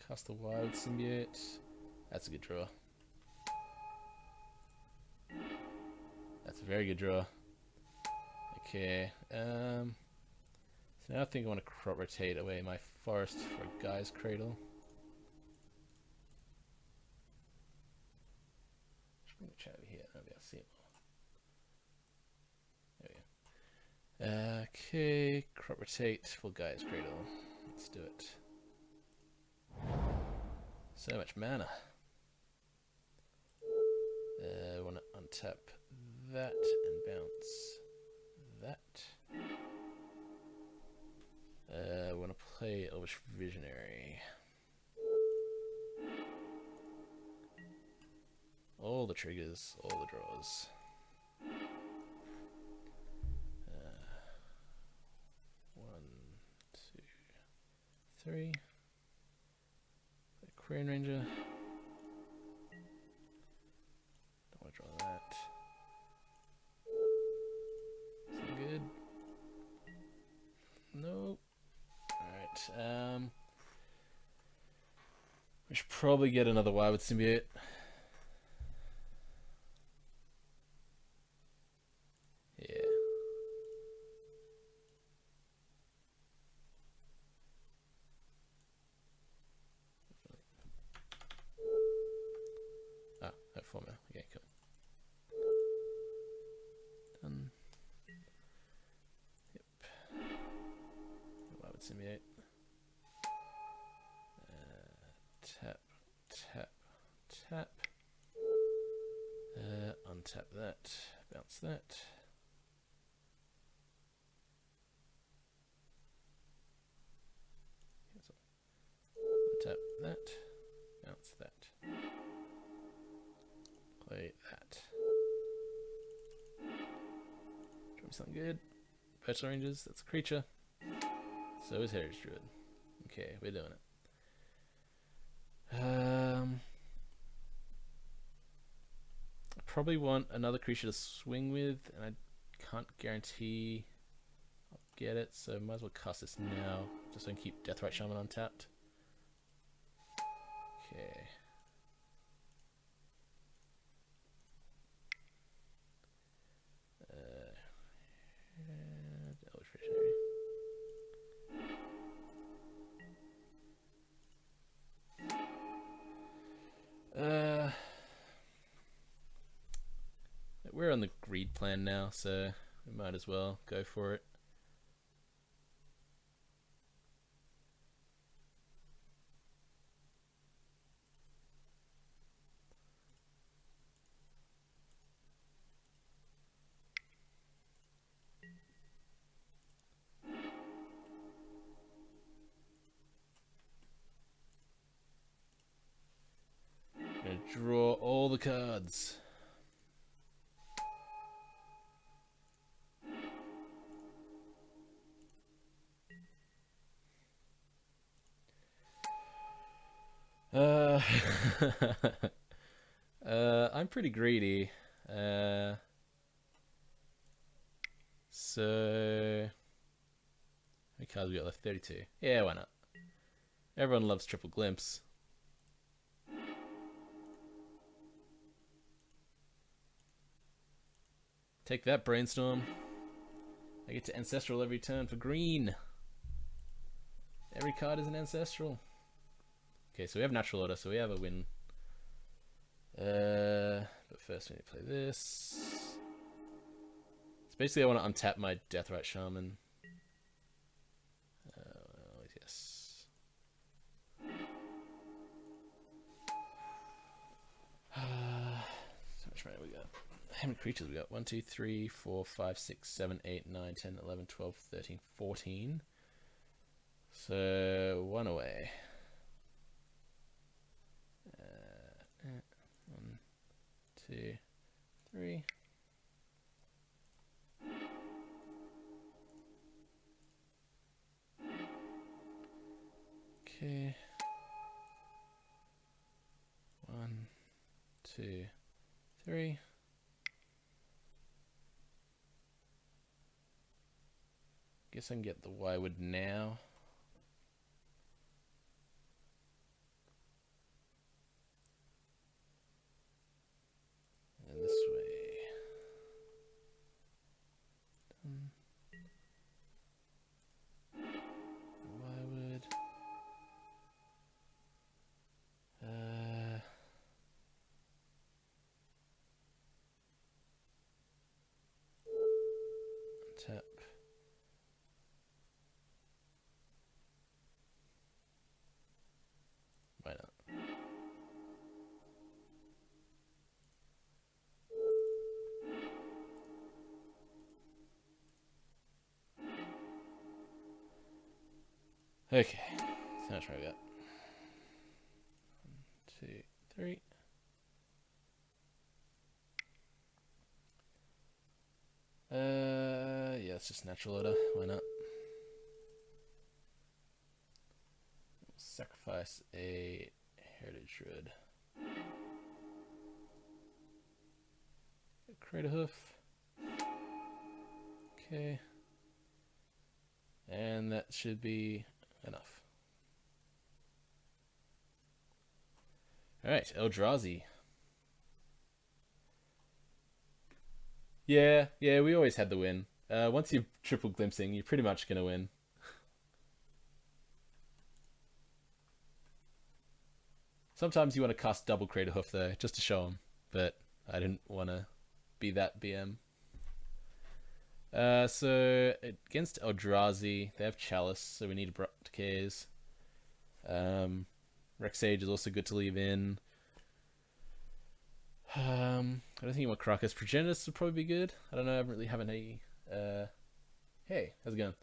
Cast the Wild Symbiote. That's a good draw. That's a very good draw. Okay. So now I think I want to crop rotate away my forest for a Guy's Cradle. Just bring the chat over here. Maybe I'll see it more. There we go. Okay, crop rotate for Guy's Cradle. Let's do it. So much mana. I want to untap that and bounce that. I want to play Elvish Visionary. All the triggers, all the draws. 1, 2, 3. Quirion Ranger. Don't want to draw that. Is that good? Nope. Alright, we should probably get another Wild Symbiote. Yeah. Formula. Okay, cool. Done. Yep. Wild Symbiote. Tap, tap, tap. Untap that. Bounce that. Untap that. Bounce that. Play that. Draw me something good. Personal Rangers, that's a creature. So is Heritage Druid. Okay, we're doing it. I probably want another creature to swing with, and I can't guarantee I'll get it, so might as well cast this now, just so I can keep Deathrite Shaman untapped. Okay. Elvish Visionary. We're on the greed plan now, so we might as well go for it. Gonna draw all the cards. I'm pretty greedy. So how many cards we got left? 32. Yeah, why not? Everyone loves triple glimpse. Take that, Brainstorm. I get to Ancestral every turn for green. Every card is an Ancestral. Okay, so we have Natural Order, so we have a win. But first we need to play this. So basically I want to untap my Deathrite Shaman. Yes. So much money we got. How many creatures we got? 1, 2, 3, 4, 5, 6, 7, 8, 9, 10, 11, 12, 13, 14. So one away. 1, 2, 3. Okay. 1, 2, 3. Guess I can get the Wywood now. And this way. Done. Wywood. Tap. Why not? Okay, so how much more we got? 1, 2, 3. Yeah, it's just Natural Order. Why not? We'll sacrifice a Heritage Druid. Crater Hoof. Okay. And that should be enough. Alright, Eldrazi. Yeah, we always had the win. Once you're triple glimpsing, you're pretty much gonna win. Sometimes you want to cast double Crater Hoof though, just to show them, but I didn't want to be that BM. So against Eldrazi, they have Chalice, so we need Abrupt Cares. Rex Sage is also good to leave in. I don't think you want Krakus. Progenitus would probably be good. I don't know, I haven't really had any... Hey, how's it going?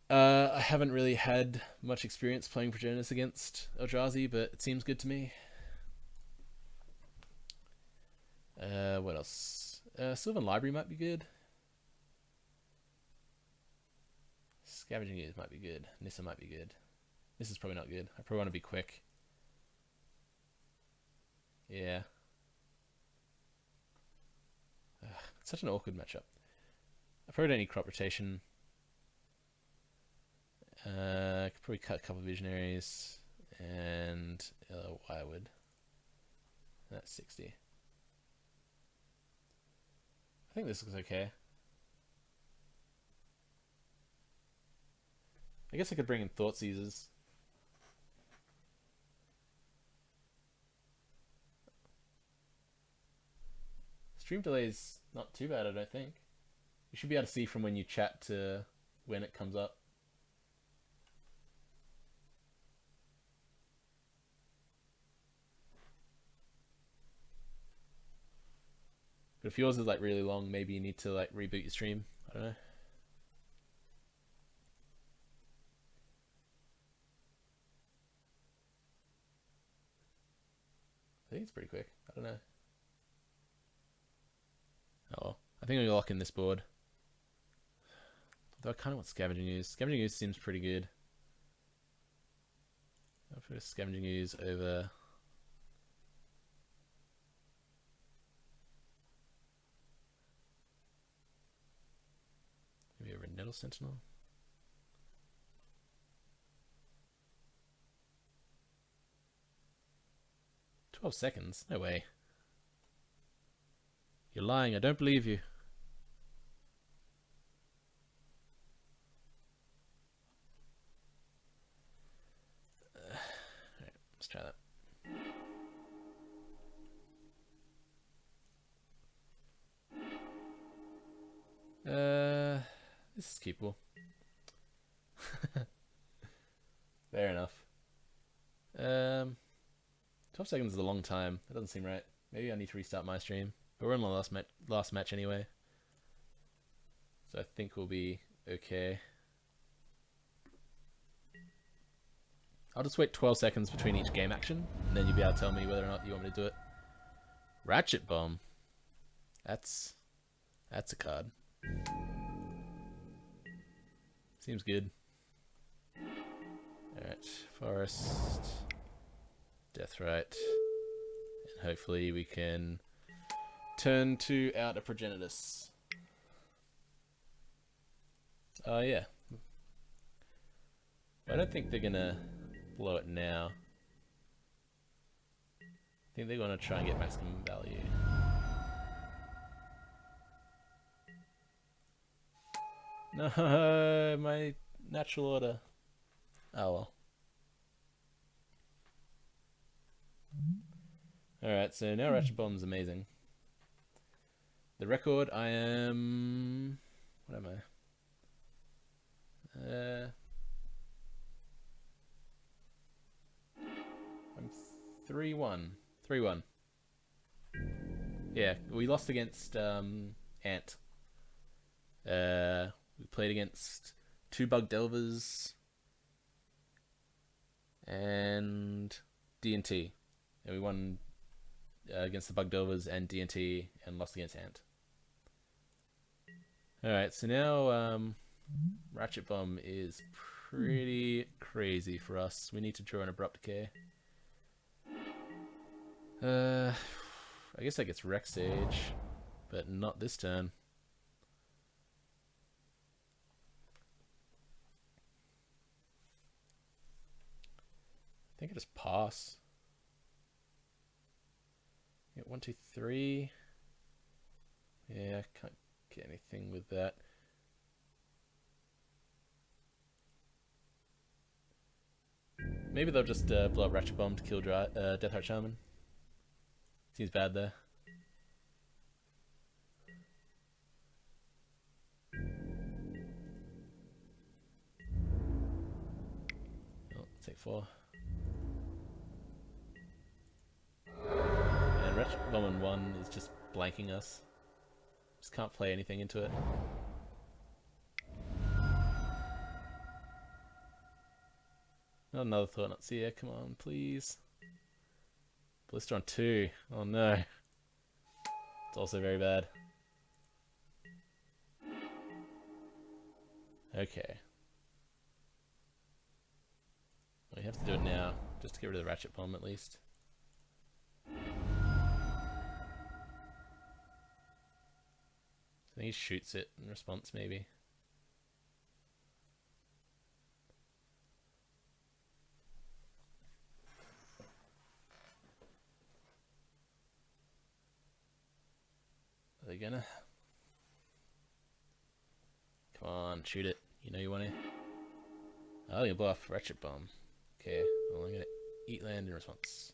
I haven't really had much experience playing Progenitus against Eldrazi, but it seems good to me. What else? Sylvan Library might be good. Scavenging Ooze might be good. Nissa might be good. This is probably not good. I probably want to be quick. Yeah. Ugh, it's such an awkward matchup. I probably don't need crop rotation. I could probably cut a couple of visionaries and Wirewood. That's 60. I think this looks okay. I guess I could bring in Thought Seizers. Stream delay's not too bad, I don't think. You should be able to see from when you chat to when it comes up. But if yours is like really long, maybe you need to like reboot your stream. I don't know. I think it's pretty quick. I don't know. Oh well. I think I'm gonna lock in this board. Although I kind of want Scavenging Ooze. Scavenging Ooze seems pretty good. I'll put a Scavenging Ooze over. Maybe a Red Nettle Sentinel. $12. No way. You're lying. I don't believe you. Alright, let's try that. This is keepable. Fair enough. 12 seconds is a long time. That doesn't seem right. Maybe I need to restart my stream. But we're in the last match anyway. So I think we'll be okay. I'll just wait 12 seconds between each game action, and then you'll be able to tell me whether or not you want me to do it. Ratchet Bomb. That's a card. Seems good. Alright, Forest, Deathrite, and hopefully we can turn 2 out a Progenitus. Oh yeah. I don't think they're gonna blow it now. I think they're gonna try and get maximum value. No, my natural order. Oh well. Alright, so now Ratchet Bomb's amazing. The record, I am... What am I? I'm 3-1. 3-1. Yeah, we lost against Ant. We played against 2 Bug Delvers and D&T. And we won against the Bug Delvers and D&T and lost against Ant. Alright, so now Ratchet Bomb is pretty crazy for us. We need to draw an Abrupt Decay. I guess that gets Rex Sage, but not this turn. I think I just pass. Yeah, 1, 2, 3. Yeah, I can't get anything with that. Maybe they'll just blow up Ratchet Bomb to kill Deathheart Shaman. Seems bad there. Oh, take 4. And Ratchet Bomb on 1 is just blanking us. Just can't play anything into it. Not another Thought Not Seer, come on, please. Blister on 2. Oh no. It's also very bad. Okay. We have to do it now, just to get rid of the Ratchet Bomb at least. I think he shoots it in response, maybe. Are they gonna? Come on, shoot it. You know you want to. Oh, you blow off Ratchet Bomb. Okay, well, I'm gonna eat land in response.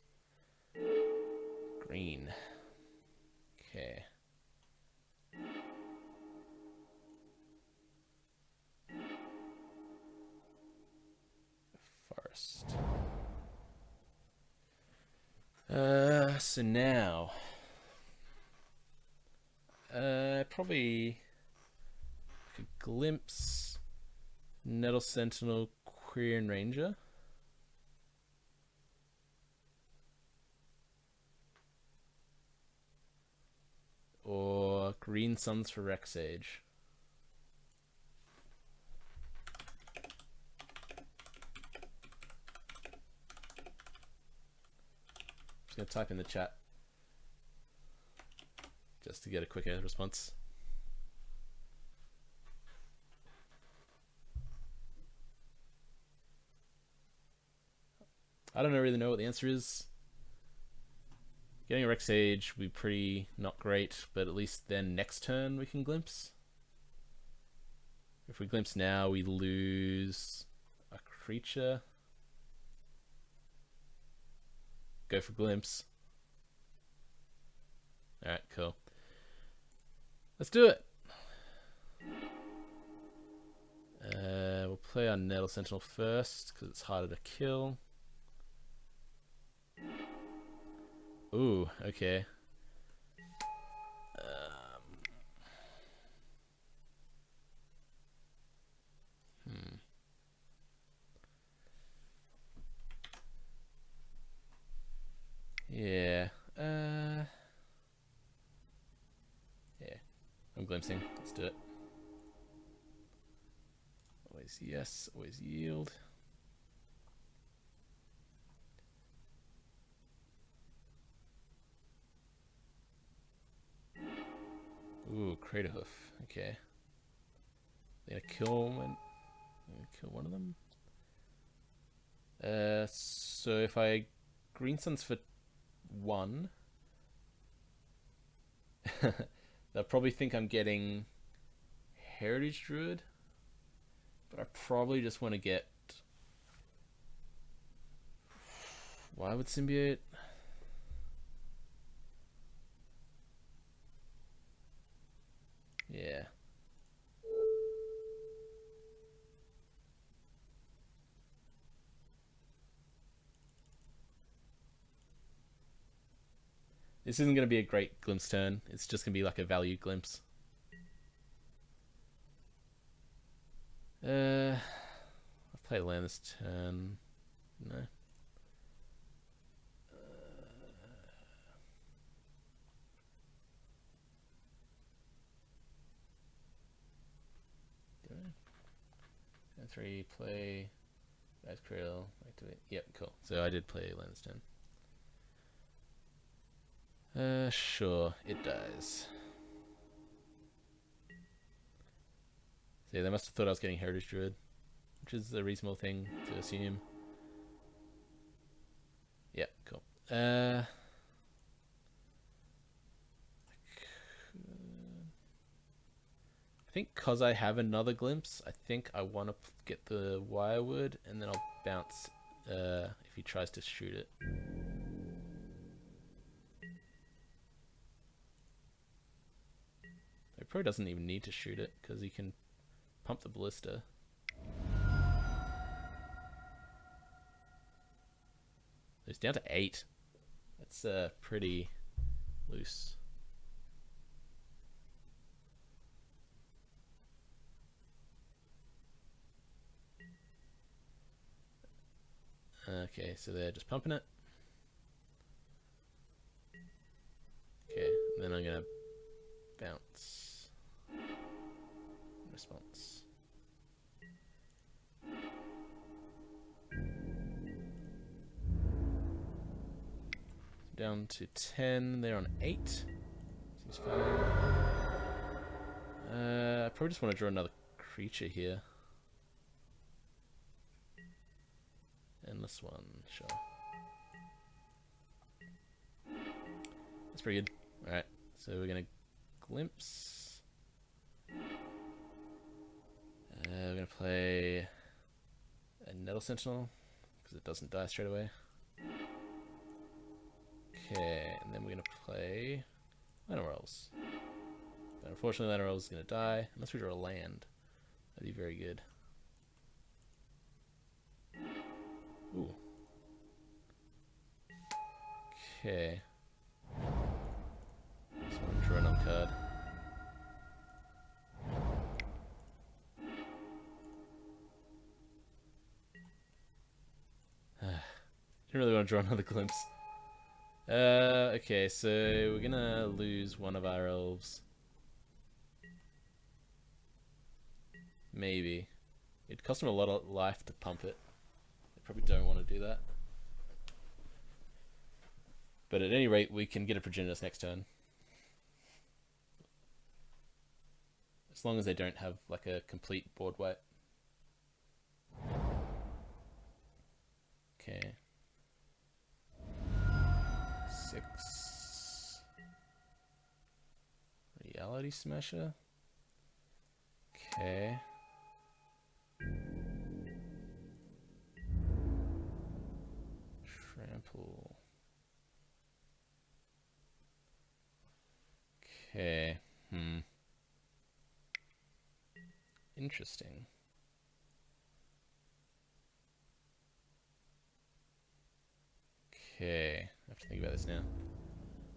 Green. Okay. Forest. So now, probably could glimpse Nettle Sentinel, Queer and Ranger. Or Green Suns for Rex Age. Just gonna type in the chat just to get a quicker response. I don't really know what the answer is. Getting a Rex Age would be pretty not great, but at least then next turn we can glimpse. If we glimpse now, we lose a creature. Go for glimpse. Alright, cool. Let's do it. We'll play our Nettle Sentinel first, because it's harder to kill. Ooh, okay. Yeah. Yeah. I'm glimpsing. Let's do it. Always yes, always yield. Ooh, Crater Hoof. Okay. They're gonna kill one of them. So if I Green Suns for 1, they'll probably think I'm getting Heritage Druid, but I probably just want to get. Why would Symbiote? Yeah. This isn't going to be a great glimpse turn. It's just going to be like a value glimpse. I'll play land this turn. No. Do I? 3, play. Guys, Krill, activate. Yep, cool. So I did play land this turn. Sure, it dies. So yeah, they must have thought I was getting Heritage Druid, which is a reasonable thing to assume. Yeah, cool. I think because I have another glimpse, I think I want to get the Wirewood, and then I'll bounce if he tries to shoot it. He probably doesn't even need to shoot it, because he can pump the Ballista. It's down to 8. That's pretty loose. Okay, so they're just pumping it. Okay, and then I'm gonna bounce. Response. down to 10. They're on 8. Seems fine. I probably just want to draw another creature here. Endless one, sure. That's pretty good. Alright, so we're gonna glimpse. We're gonna play a Nettle Sentinel, because it doesn't die straight away. Okay, and then we're gonna play Land Elves. But unfortunately, Land Elves is gonna die, unless we draw a land. That'd be very good. Ooh. Okay. Just want to draw another card. Didn't really want to draw another glimpse. Okay, so we're gonna lose one of our elves. Maybe. It'd cost him a lot of life to pump it. I probably don't want to do that. But at any rate, we can get a Progenitus next turn. As long as they don't have like a complete board wipe. Okay. 6. Reality Smasher. Okay. Trample. Okay. Interesting. Okay. I have to think about this now.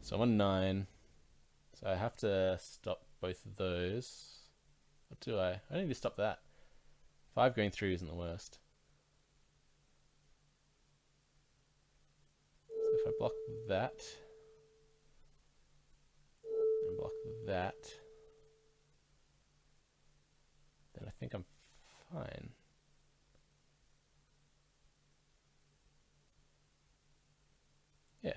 So I'm on 9. So I have to stop both of those. What do I? I don't need to stop that. 5 going through isn't the worst. So if I block that, and block that, then I think I'm fine. Yeah.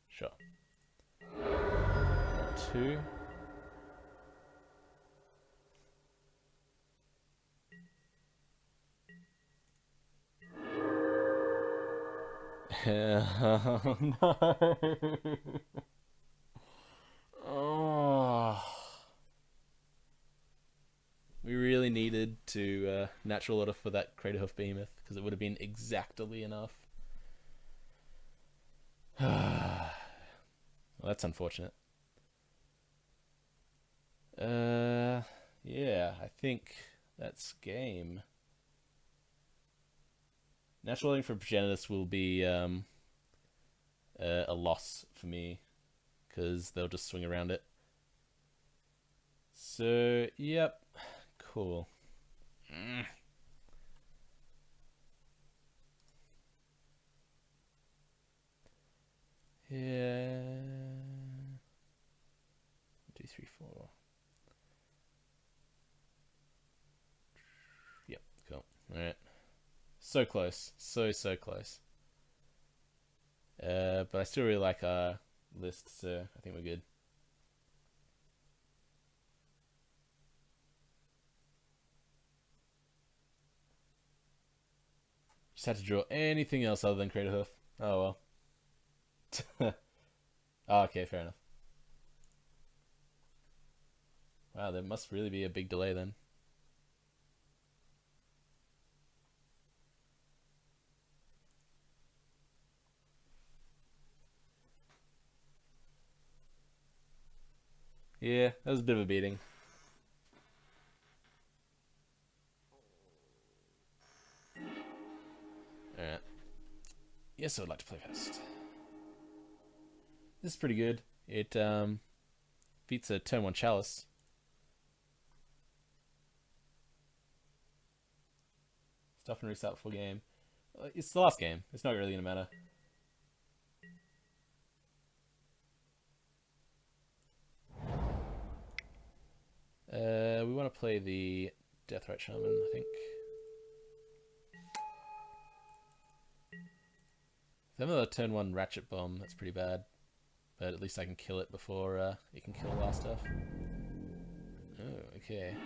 Sure. 2. Oh, no. Oh. We really needed to natural order for that Craterhoof Behemoth, because it would have been exactly enough. Well, that's unfortunate. Yeah, I think that's game. Natural ordering for Progenitus will be a loss for me, because they'll just swing around it. So, yep, cool. Yeah. 2, 3, 4. Yep, cool. Alright. So close. So close. But I still really like our list, so I think we're good. Just had to draw anything else other than Craterhoof. Oh well. Oh, okay, fair enough. Wow, there must really be a big delay then. Yeah, that was a bit of a beating. Alright. Yes, I would like to play first. This is pretty good. It beats a turn 1 Chalice. Stop and restart full game. It's the last game. It's not really going to matter. We want to play the Deathrite Shaman, I think. If they have another turn 1 Ratchet Bomb, that's pretty bad. But at least I can kill it before it can kill our stuff. Oh, okay.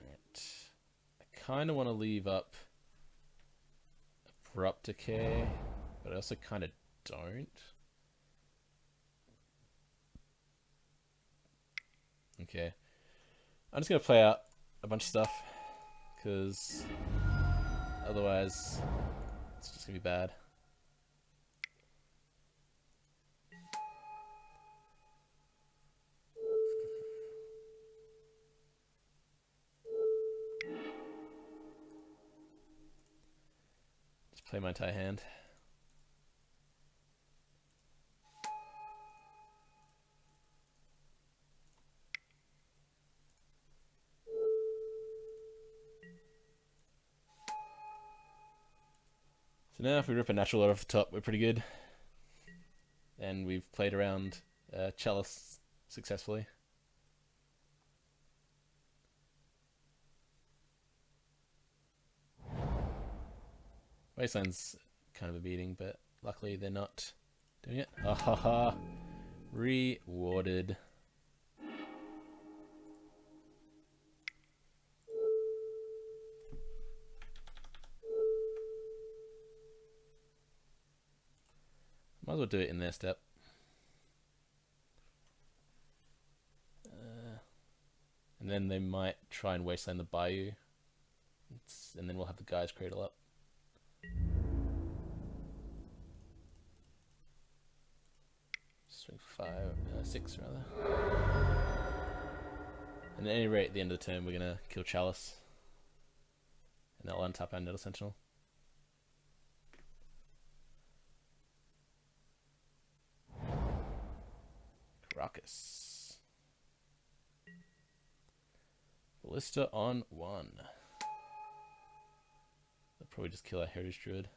Alright. I kind of want to leave up Abrupt Decay, but I also kind of don't. Okay. I'm just going to play out a bunch of stuff, because otherwise it's just going to be bad. Just play my entire hand. So now if we rip a natural out off the top, we're pretty good. And we've played around Chalice successfully. Wasteland's kind of a beating, but luckily they're not doing it. Ah ha ha! Rewarded. Might as well do it in their step. And then they might try and wasteland the Bayou. And then we'll have the Guy's Cradle up. Swing for 6 rather. And at any rate, at the end of the turn, we're going to kill Chalice. And that'll untap our Nettle Sentinel. Raucous. Ballista on 1. They'll probably just kill our Heritage Druid.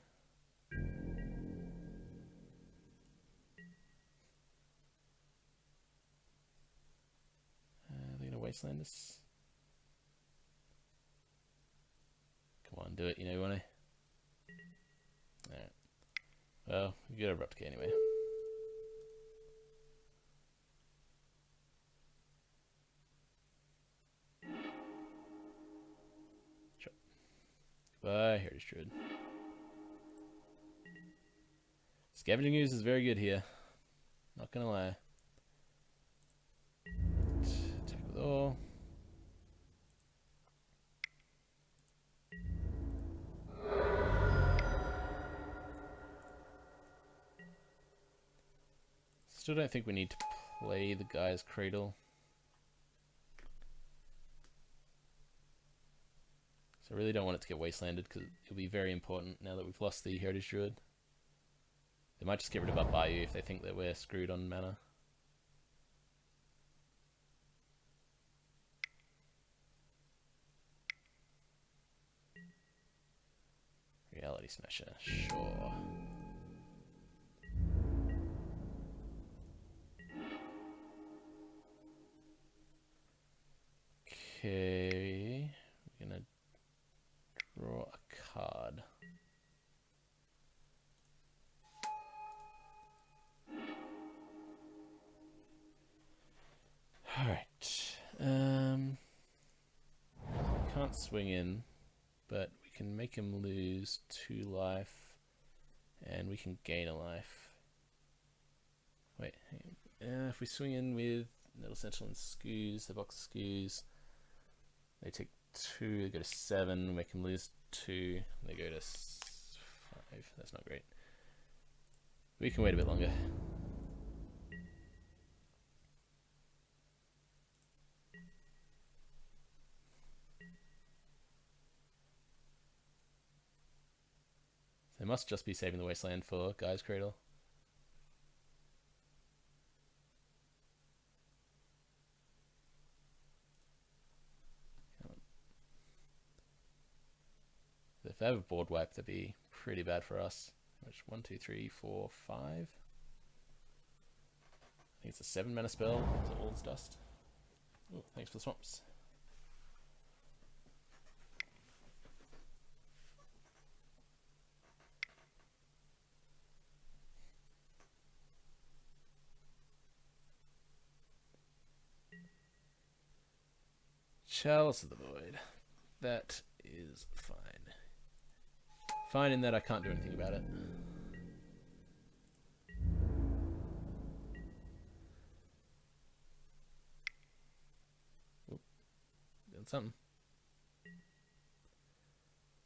They're gonna wasteland us. Come on, do it. You know you wanna. Alright. Well, we got a Abrupt Decay anyway. Bye, Heritage Druid. Scavenging Ooze is very good here. Not gonna lie. Attack with all. Still don't think we need to play the Guy's Cradle. So I really don't want it to get wastelanded because it'll be very important now that we've lost the Heritage Druid. They might just get rid of our Bayou if they think that we're screwed on mana. Reality Smasher, sure. Okay, we're gonna draw a card. Alright. Can't swing in, but we can make him lose 2 life, and we can gain a life. Wait, if we swing in with Nettle Sentinel and Scoos, the box of Scoos, they take 2, they go to 7, make him lose 2, they go to 5. That's not great. We can wait a bit longer. They must just be saving the wasteland for Guy's Cradle. If they have a board wipe, that'd be pretty bad for us. Which 1, 2, 3, 4, 5. I think it's a 7 mana spell. It's All's Dust. Oh, thanks for the swamps. Chalice of the Void. That is fine. Fine in that I can't do anything about it. Oop. Doing something.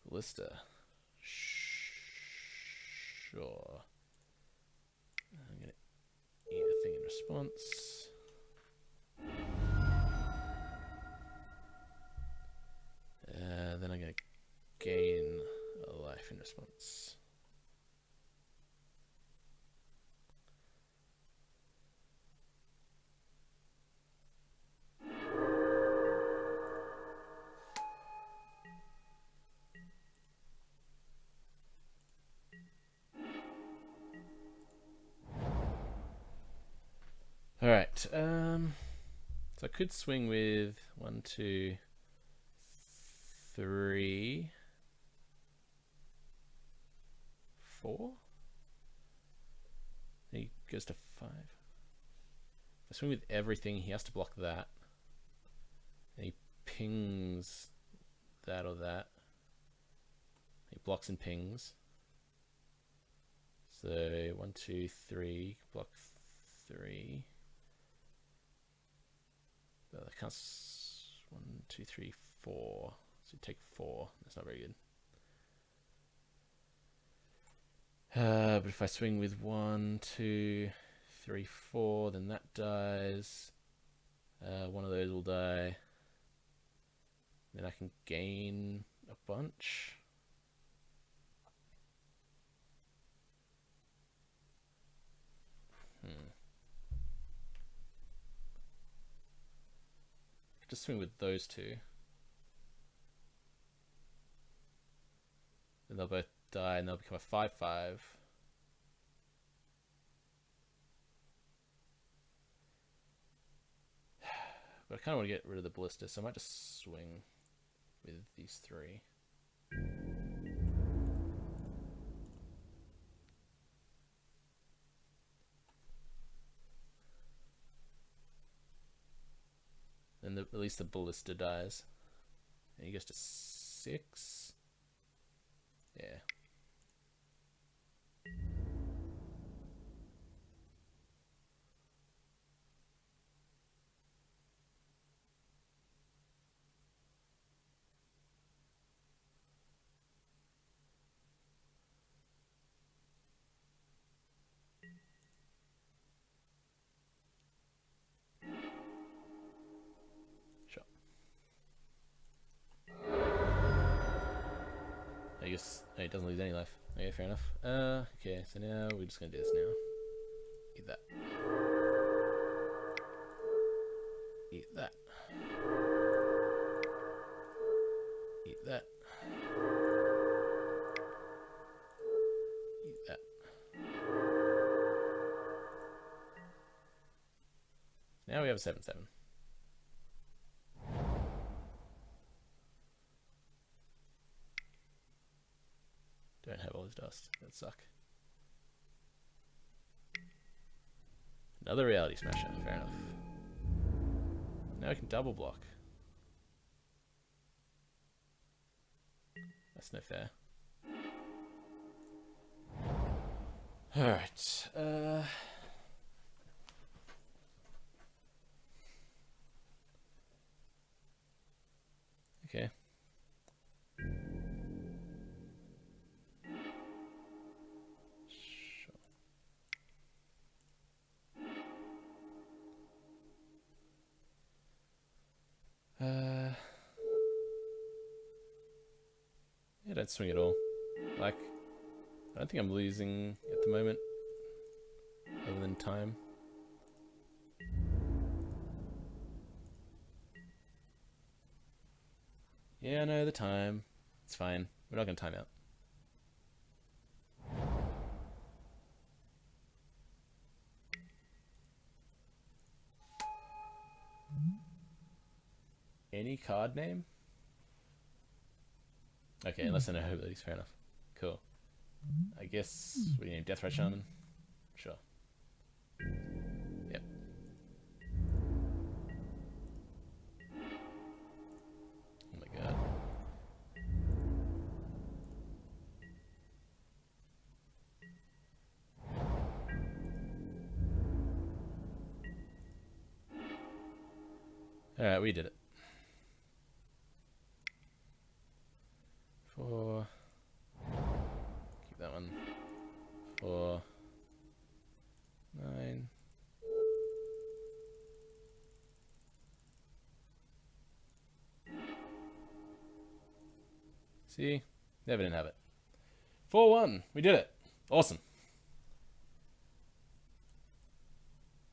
Ballista. Sure. I'm gonna eat a thing in response. Then I'm gonna gain a life in response. Alright, so I could swing with 1, 2, 3, 4. He goes to 5. If I swing with everything, he has to block that. And he pings that or that. He blocks and pings. So 1, 2, 3, block 3. But that counts 1, 2, 3, 4. So take 4. That's not very good. But if I swing with 1, 2, 3, 4, then that dies. One of those will die. Then I can gain a bunch. Just swing with those two. Then they'll both die and they'll become a 5/5. But I kind of want to get rid of the ballista, so I might just swing with these 3. Then at least the ballista dies. And he goes to 6. Yeah. I guess he doesn't lose any life. Okay, fair enough. Okay, so now we're just gonna do this now. Eat that. Eat that. Eat that. Eat that. Now we have a 7/7. Don't have all his dust. That'd suck. Another reality smasher. Fair enough. Now I can double block. That's no fair. Alright. Okay. Yeah, don't swing at all. Like, I don't think I'm losing at the moment, other than time. Yeah, no, the time. It's fine. We're not going to time out. Any card name? Okay, unless I know abilities. Fair enough. Cool. I guess what do you name? Deathrat Shaman? Sure. Yep. Oh my god. Alright, we did it. 4. Keep that one. 4. 9. See? Never didn't have it. 4-1. We did it. Awesome.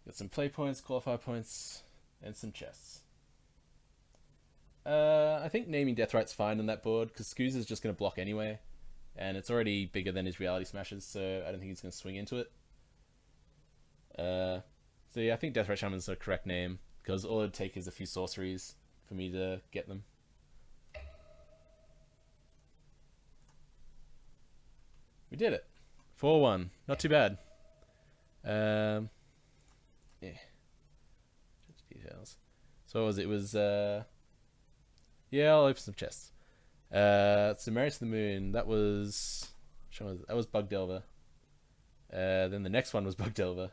Got some play points, qualifier points, and some chests. I think naming Deathright's fine on that board, because Scooz is just going to block anyway, and it's already bigger than his Reality Smashes, so I don't think he's going to swing into it. So yeah, I think Deathright Shaman's the correct name, because all it'd take is a few sorceries for me to get them. We did it. 4-1. Not too bad. Yeah. Details. So what was it? It was yeah, I'll open some chests. So Married to the Moon, that was Bug Delver. Then the next one was Bug Delver.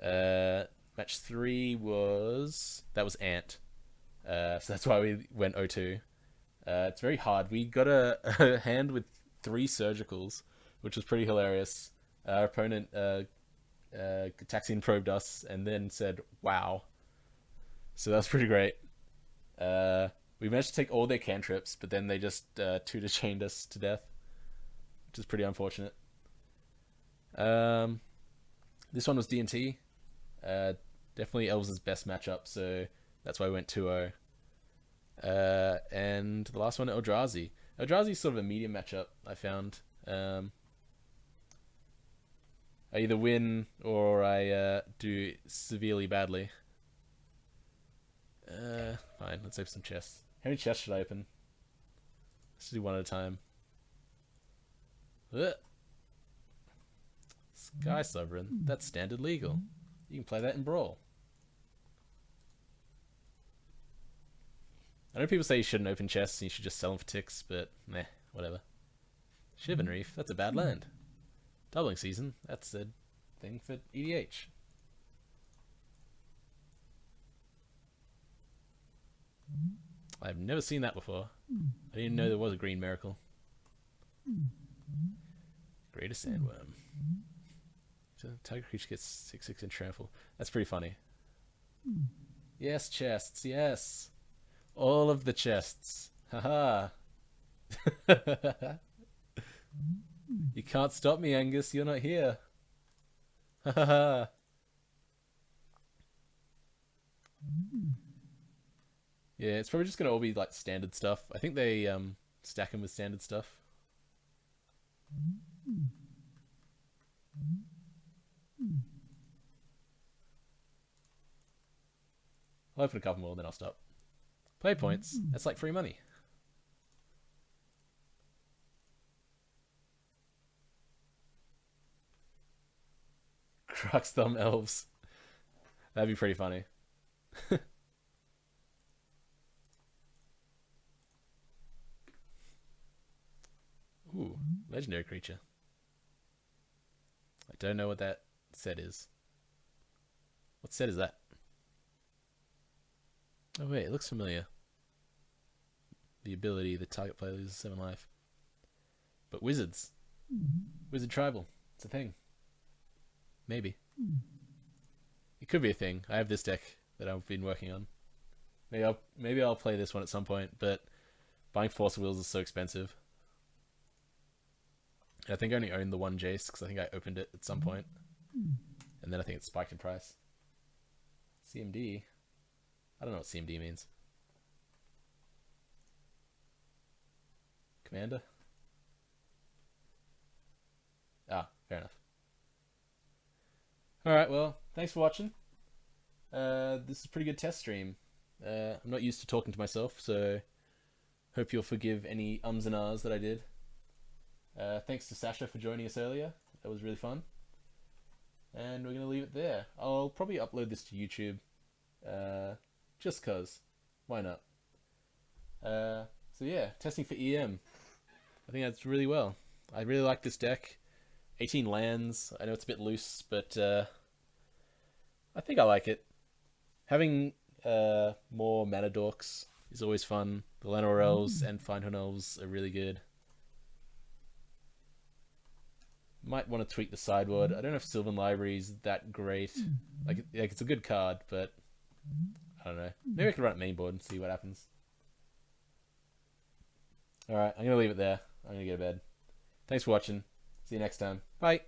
Match 3 was Ant. So that's why we went 0-2. It's very hard. We got a hand with 3 surgicals, which was pretty hilarious. Our opponent Taxian probed us and then said, "Wow." So that was pretty great. We managed to take all their cantrips, but then they just tutor chained us to death, which is pretty unfortunate. This one was D&T. Definitely Elves' best matchup, so that's why we went 2-0. And the last one, Eldrazi. Eldrazi's sort of a medium matchup, I found. I either win or I do severely badly. Fine, let's open some chests. How many chests should I open? Let's do one at a time. Ugh. Sky Sovereign. That's standard legal. You can play that in Brawl. I know people say you shouldn't open chests and you should just sell them for ticks, but meh, whatever. Shivan Reef, that's a bad land. Doubling Season, that's a thing for EDH. I've never seen that before. I didn't even know there was a green miracle. Greatest Sandworm. So Tiger Creature gets 6/6 and trample. That's pretty funny. Yes, chests, yes. All of the chests. Haha. You can't stop me, Angus. You're not here. Haha. Yeah, it's probably just gonna all be like standard stuff. I think they stack them with standard stuff. I'll open a couple more, then I'll stop. Play points. That's like free money. Crux Thumb Elves. That'd be pretty funny. Ooh, legendary creature. I don't know what that set is. What set is that? Oh wait, it looks familiar. The ability, the target player loses 7 life. But wizards. Wizard tribal. It's a thing. Maybe. It could be a thing. I have this deck that I've been working on. Maybe I'll play this one at some point, but buying Force of Wills is so expensive. I think I only own the one Jace because I think I opened it at some point. And then I think it spiked in price. CMD? I don't know what CMD means. Commander? Ah, fair enough. Alright, well, thanks for watching. This is a pretty good test stream. I'm not used to talking to myself, so hope you'll forgive any ums and ahs that I did. Thanks to Sasha for joining us earlier. That was really fun. And we're going to leave it there. I'll probably upload this to YouTube. Just cause. Why not? So yeah, testing for EM. I think that's really well. I really like this deck. 18 lands. I know it's a bit loose, but I think I like it. Having more mana dorks is always fun. The Llanowar Elves and Finehorn Elves are really good. Might want to tweak the sideboard. I don't know if Sylvan Library is that great. Like it's a good card, but I don't know. Maybe I could run it main board and see what happens. Alright, I'm going to leave it there. I'm going to go to bed. Thanks for watching. See you next time. Bye.